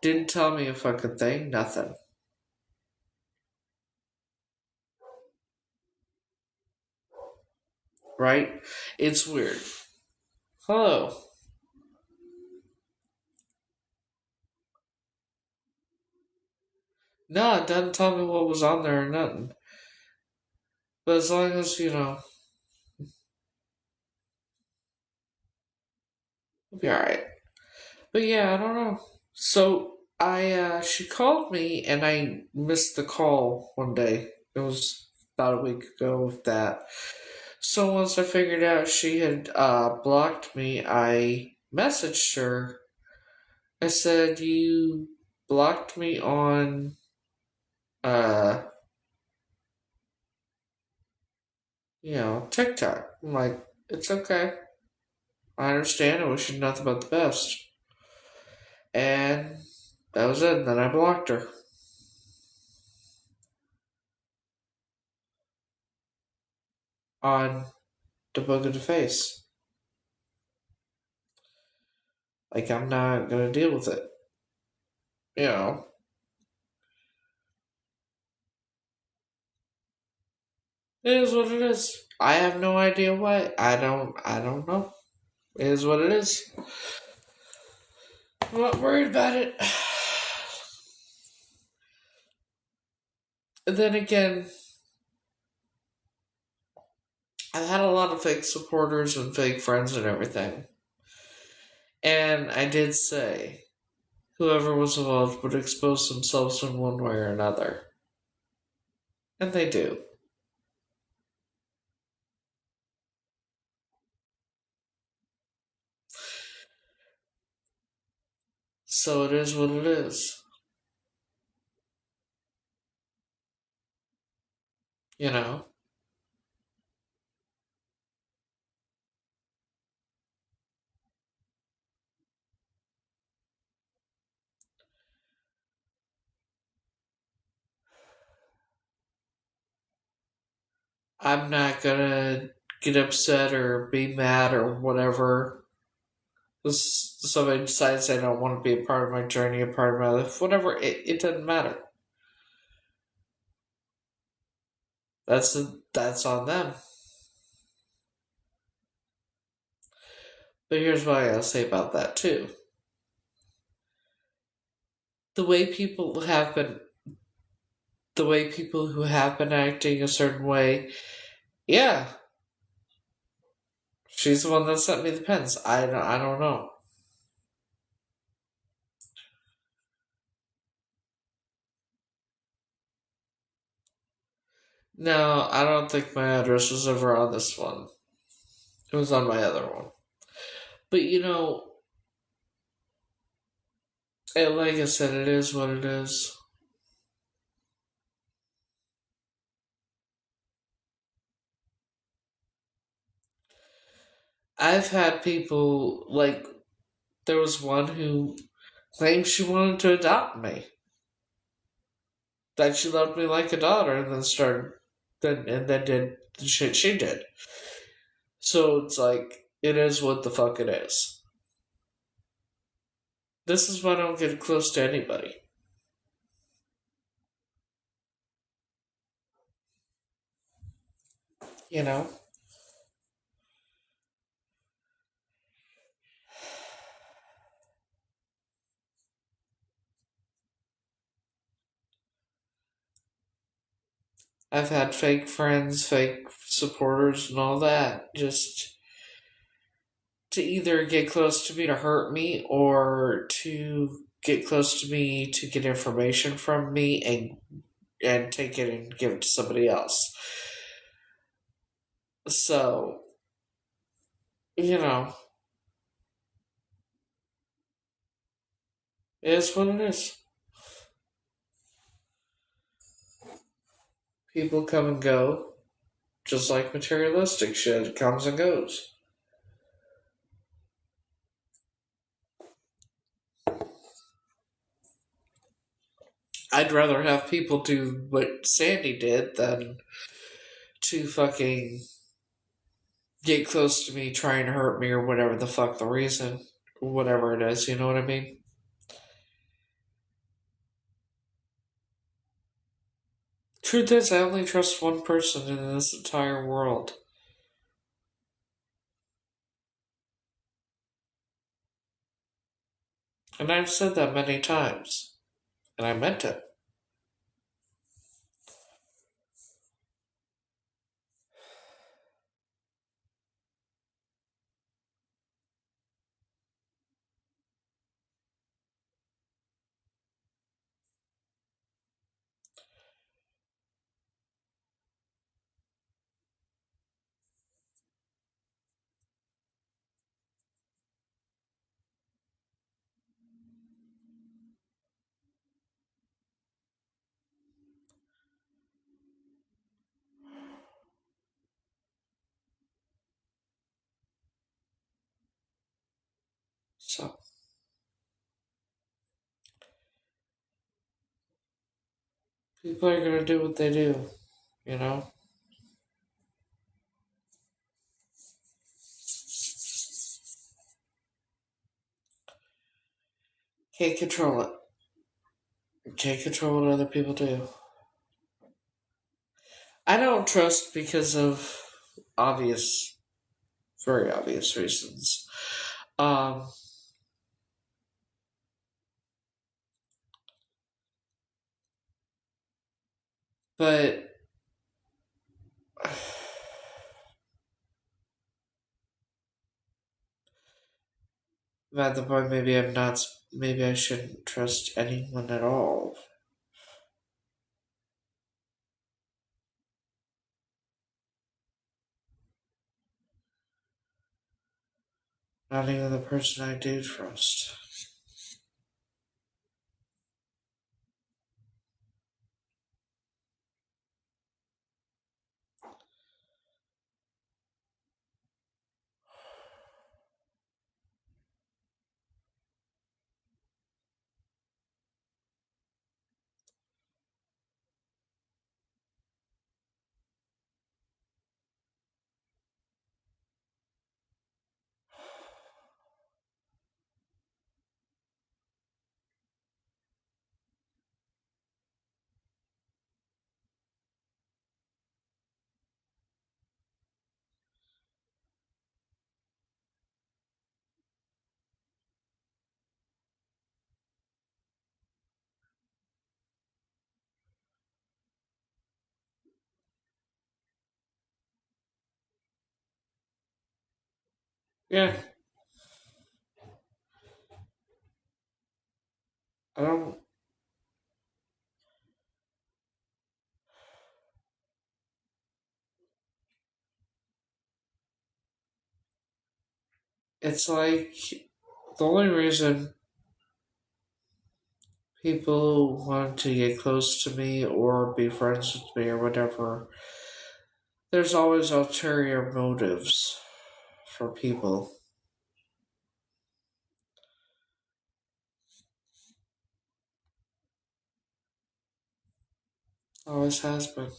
Didn't tell me a fucking thing, nothing. Right? It's weird. Hello. No, it doesn't tell me what was on there or nothing. But as long as, it'll be alright. But yeah, I don't know. So she called me and I missed the call one day. It was about a week ago with that. So once I figured out she had blocked me, I messaged her. I said, "You blocked me on uh TikTok." I'm like, "It's okay. I understand. I wish you nothing but the best." And that was it. And then I blocked her on the book of the face. Like, I'm not gonna deal with it. You know, it is what it is. I have no idea why. I don't know. It is what it is. I'm not worried about it. And then again, I've had a lot of fake supporters and fake friends and everything. And I did say whoever was involved would expose themselves in one way or another. And they do. So it is what it is. You know? I'm not gonna get upset or be mad or whatever. Somebody decides they don't want to be a part of my journey, a part of my life, whatever, it doesn't matter. That's on them. But here's what I gotta say about that too. The way people have been the way people who have been acting a certain way, yeah, she's the one that sent me the pens. I don't know. No, I don't think my address was ever on this one. It was on my other one. But like I said, it is what it is. I've had people, like, there was one who claimed she wanted to adopt me. That she loved me like a daughter and then did the shit she did. So it's like, it is what the fuck it is. This is why I don't get close to anybody. You know? I've had fake friends, fake supporters, and all that. Just to either get close to me to hurt me or to get close to me to get information from me and take it and give it to somebody else. So, you know, it is what it is. People come and go, just like materialistic shit. It comes and goes. I'd rather have people do what Sandy did than to fucking get close to me trying to hurt me or whatever the fuck the reason. Whatever it is, you know what I mean? Truth is, I only trust one person in this entire world. And I've said that many times. And I meant it. So people are gonna do what they do, you know? Can't control it. Can't control what other people do. I don't trust because of obvious, very obvious reasons. Um, but at the point, maybe I'm not. Maybe I shouldn't trust anyone at all. Not even the person I do trust. Yeah, I don't. It's like the only reason people want to get close to me or be friends with me or whatever, there's always ulterior motives for people. Always has been.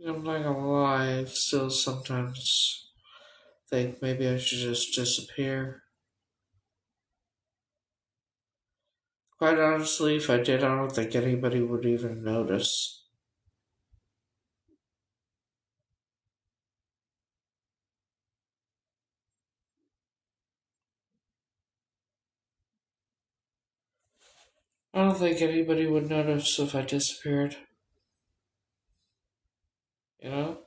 I'm not gonna lie, I still sometimes think maybe I should just disappear. Quite honestly, if I did, I don't think anybody would even notice. I don't think anybody would notice if I disappeared, you know?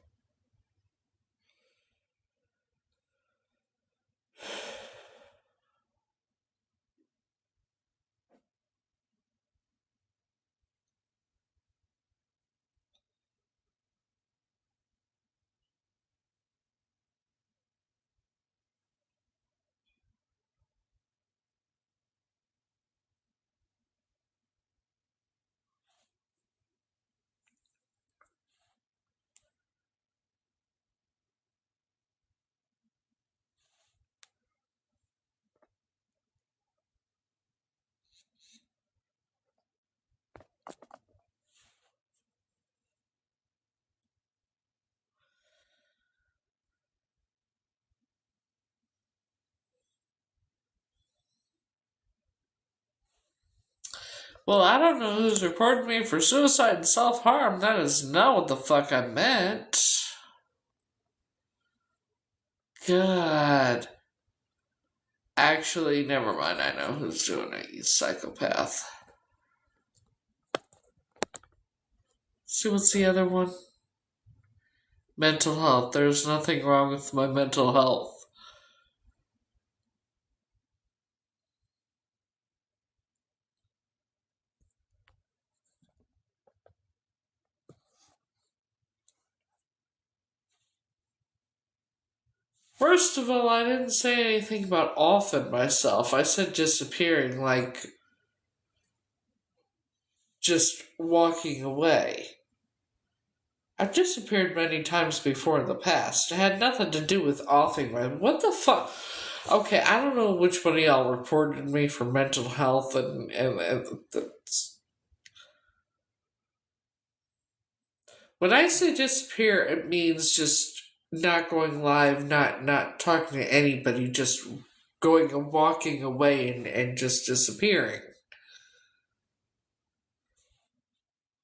Well, I don't know who's reporting me for suicide and self-harm. That is not what the fuck I meant. God. Actually, never mind. I know who's doing it. You psychopath. See, what's the other one? Mental health. There's nothing wrong with my mental health. First of all, I didn't say anything about often myself. I said disappearing, like just walking away. I've disappeared many times before in the past. It had nothing to do with offing my. What the fuck? Okay, I don't know which one of y'all reported me for mental health and when I say disappear, it means just not going live, not talking to anybody, just going and walking away and just disappearing.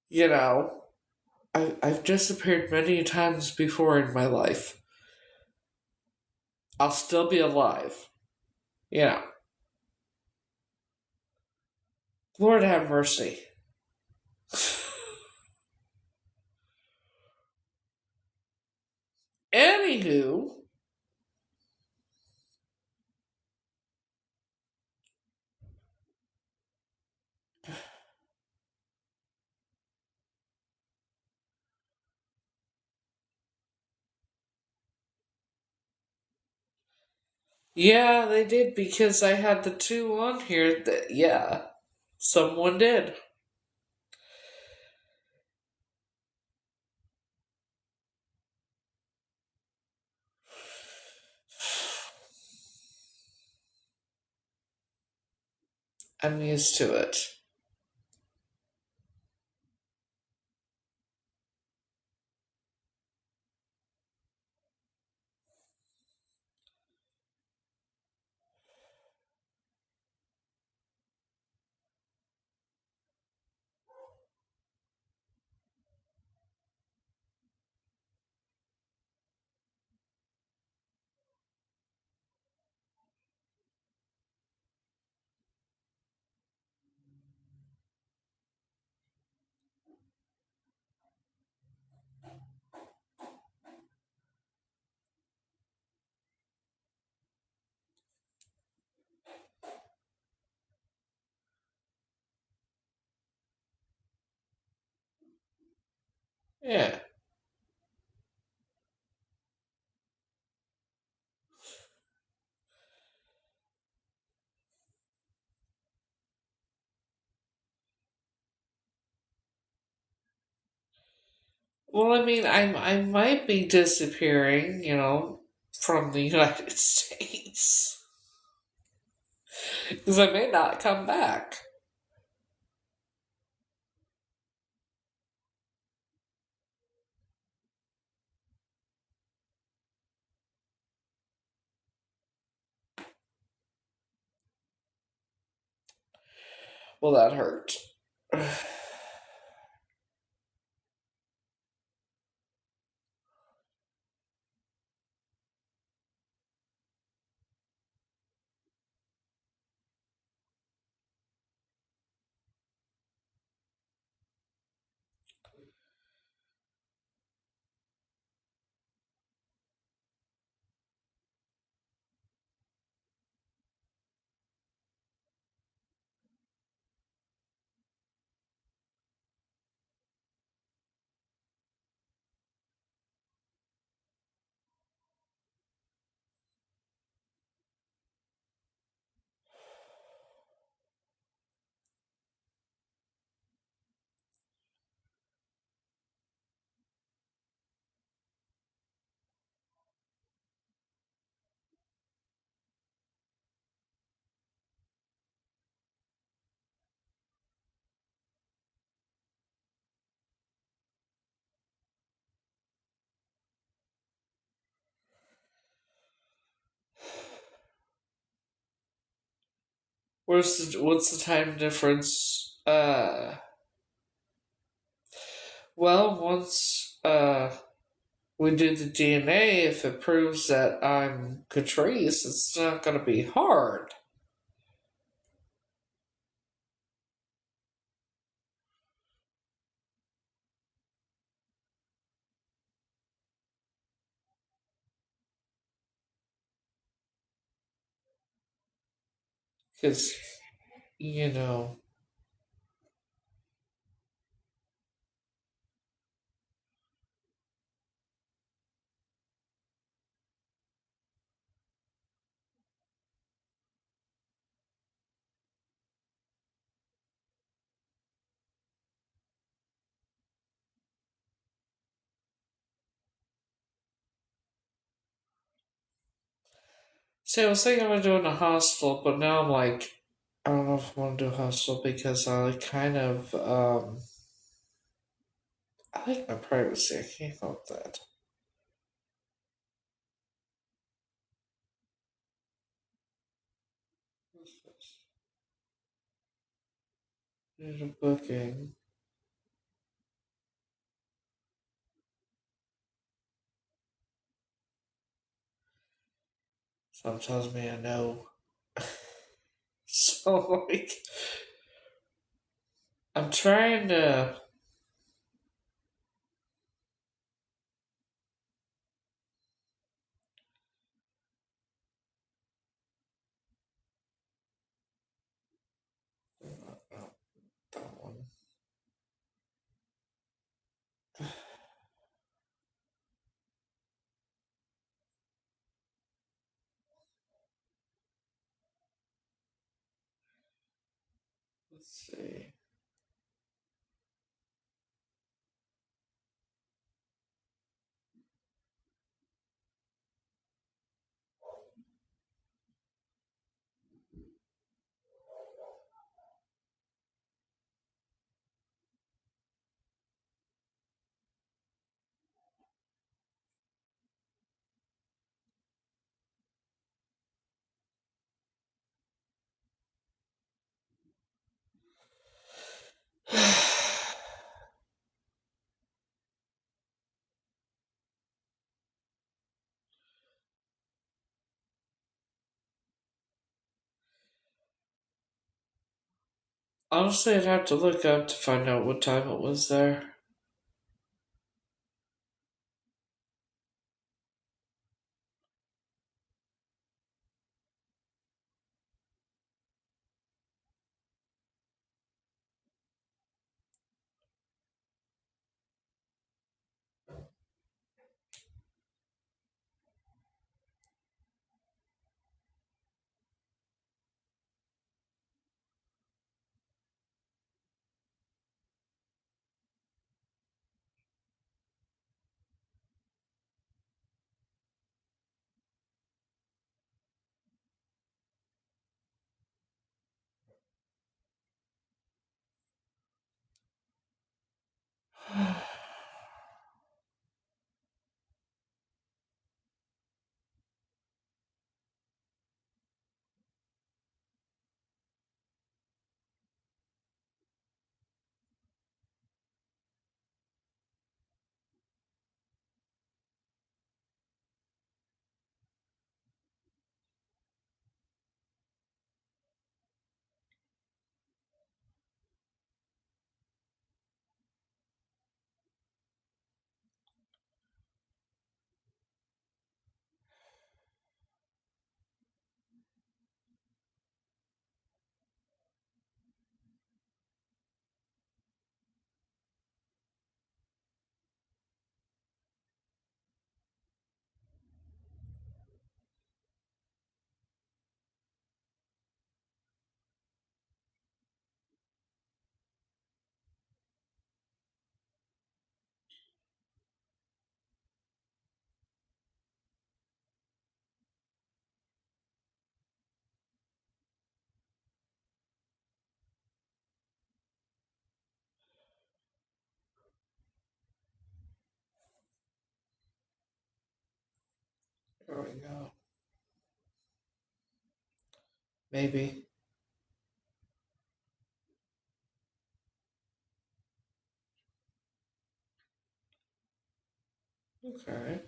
You know, I've disappeared many times before in my life. I'll still be alive. You know, Lord have mercy. Anywho, yeah, they did because I had the two on here that, yeah, someone did. I'm used to it. Yeah. Well, I mean, I might be disappearing, from the United States because I may not come back. Well, that hurt. What's the time difference? Uh, well, once we do the DNA, if it proves that I'm Catrice, it's not gonna be hard. Because, you know, see, I was thinking about doing a hostel, but now I'm like, I don't know if I want to do a hostel because I kind of, I like my privacy. I can't help that. Need a booking. Some tells me I know. So, like, I'm trying to. Oh, that one. Let's see. Honestly, I'd have to look up to find out what time it was there. There we go. Maybe. Okay.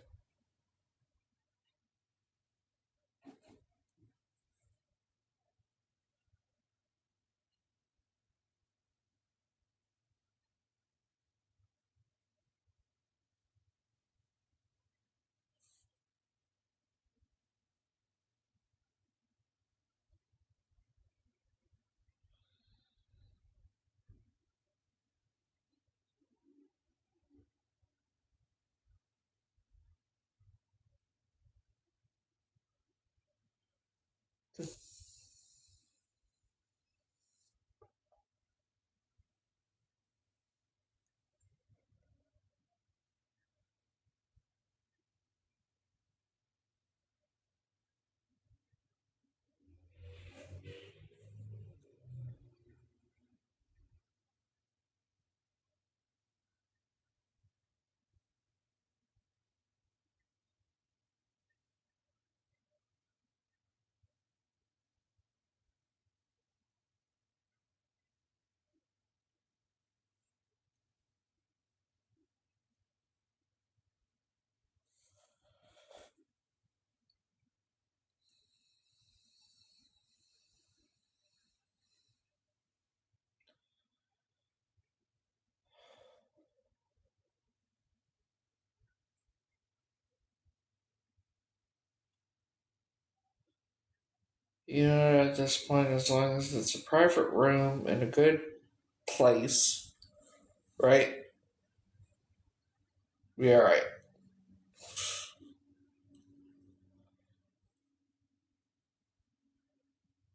You know, at this point, as long as it's a private room in a good place, right? Be alright.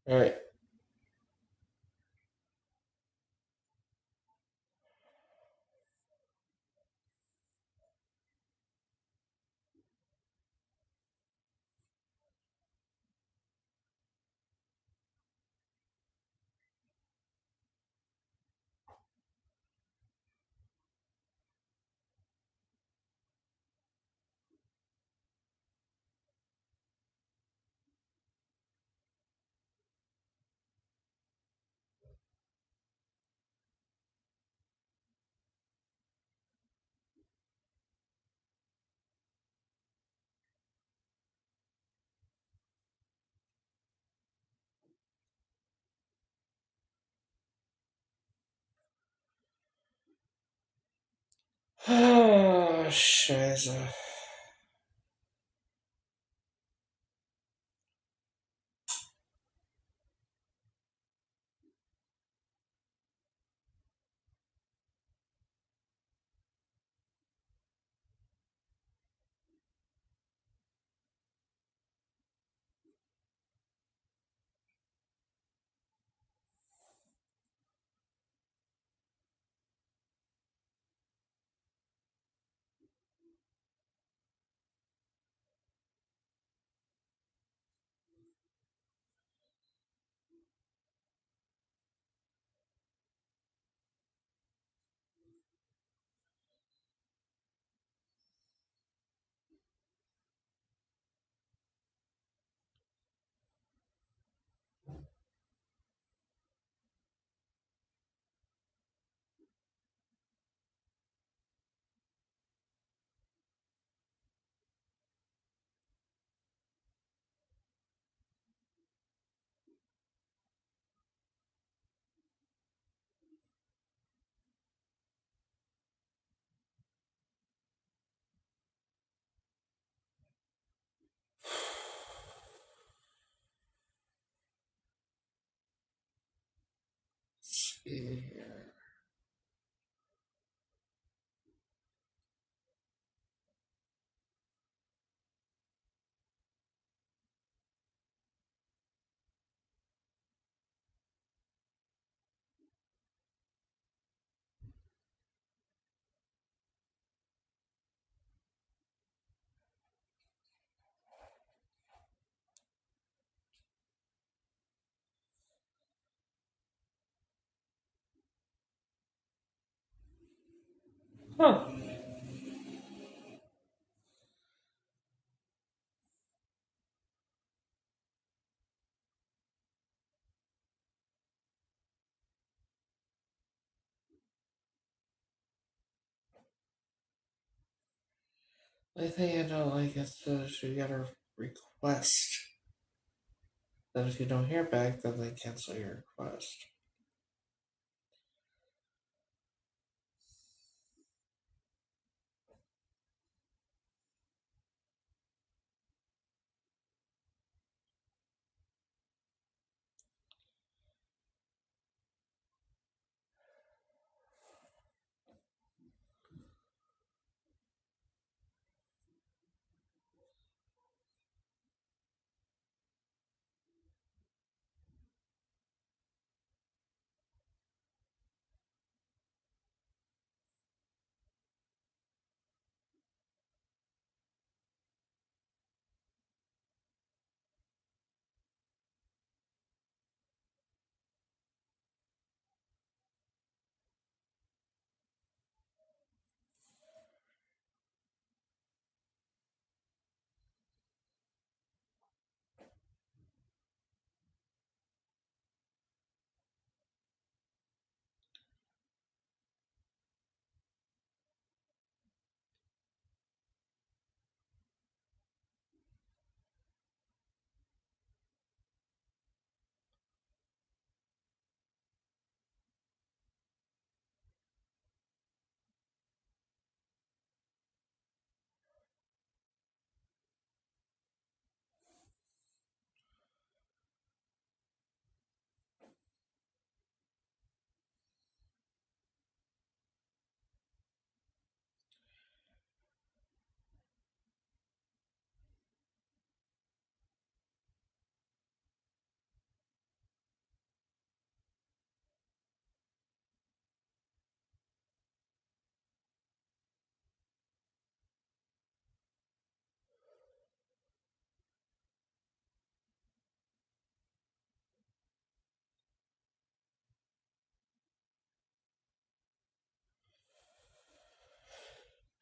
Alright. Ah, Scheiße. Let's see here. Huh. I think I don't like it that you gotta request. Then if you don't hear back, then they cancel your request.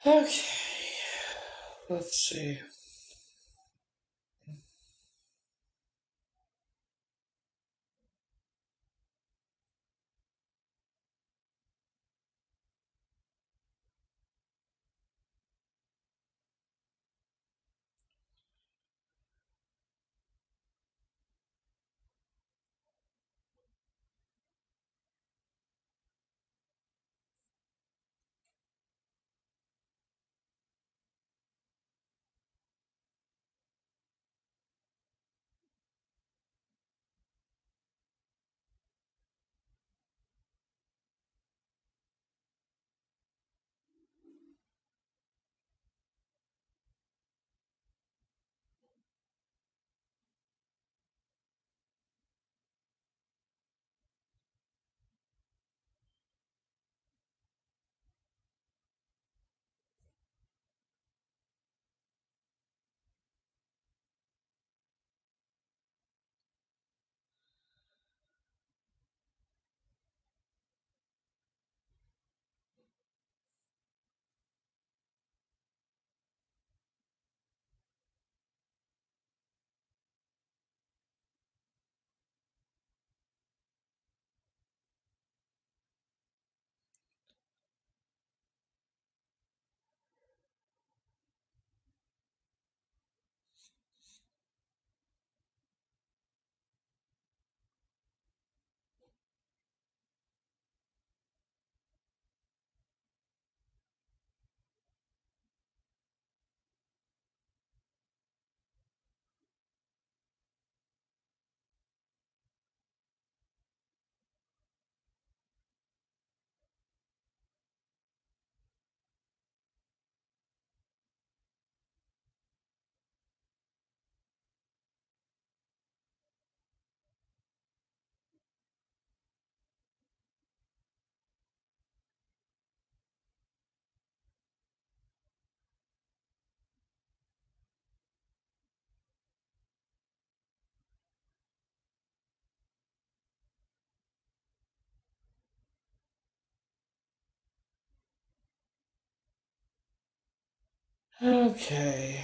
Okay, let's see. Okay.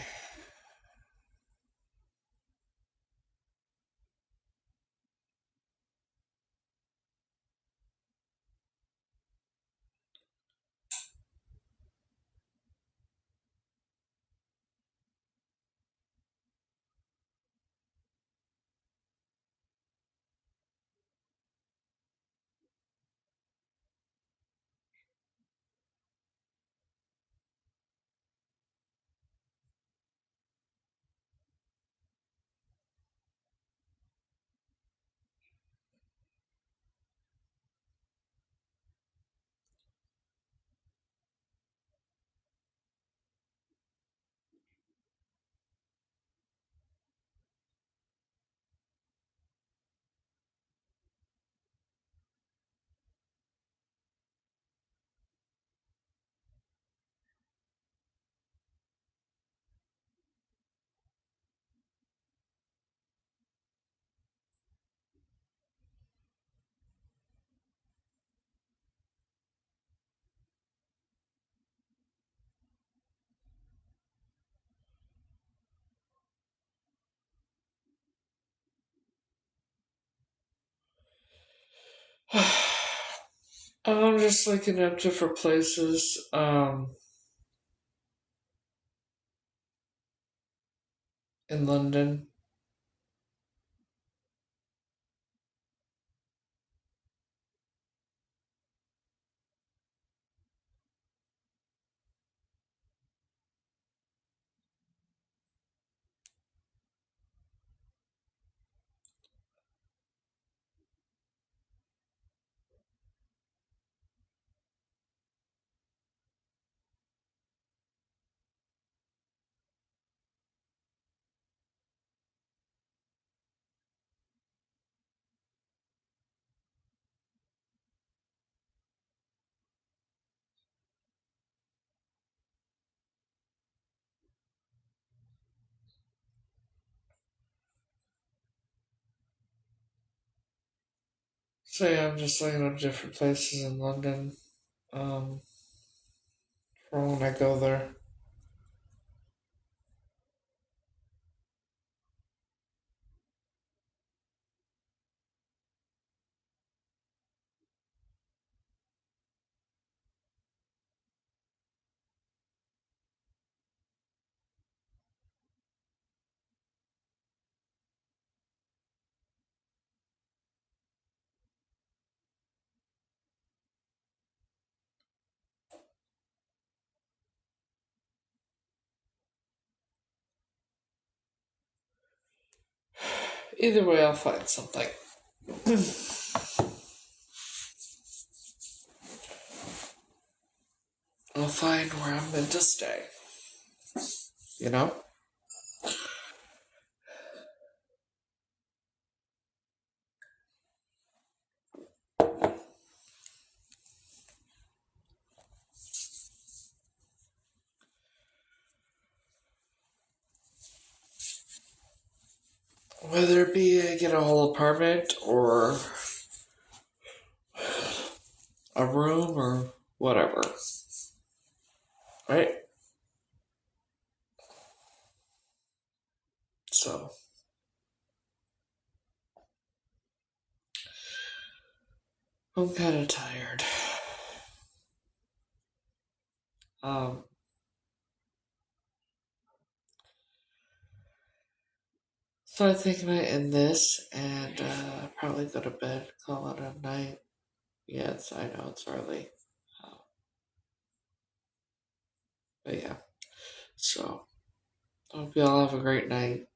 I'm just looking at different places. In London. So yeah, I'm just looking up different places in London. Um, for when I go there. Either way, I'll find something. I'll find where I'm meant to stay. You know? Whether it be get a whole apartment or a room or whatever. Right? So, I'm kind of tired. Um, so I think I might end this and probably go to bed, call it a night. Yes, I know it's early. Uh, but yeah, so I hope you all have a great night.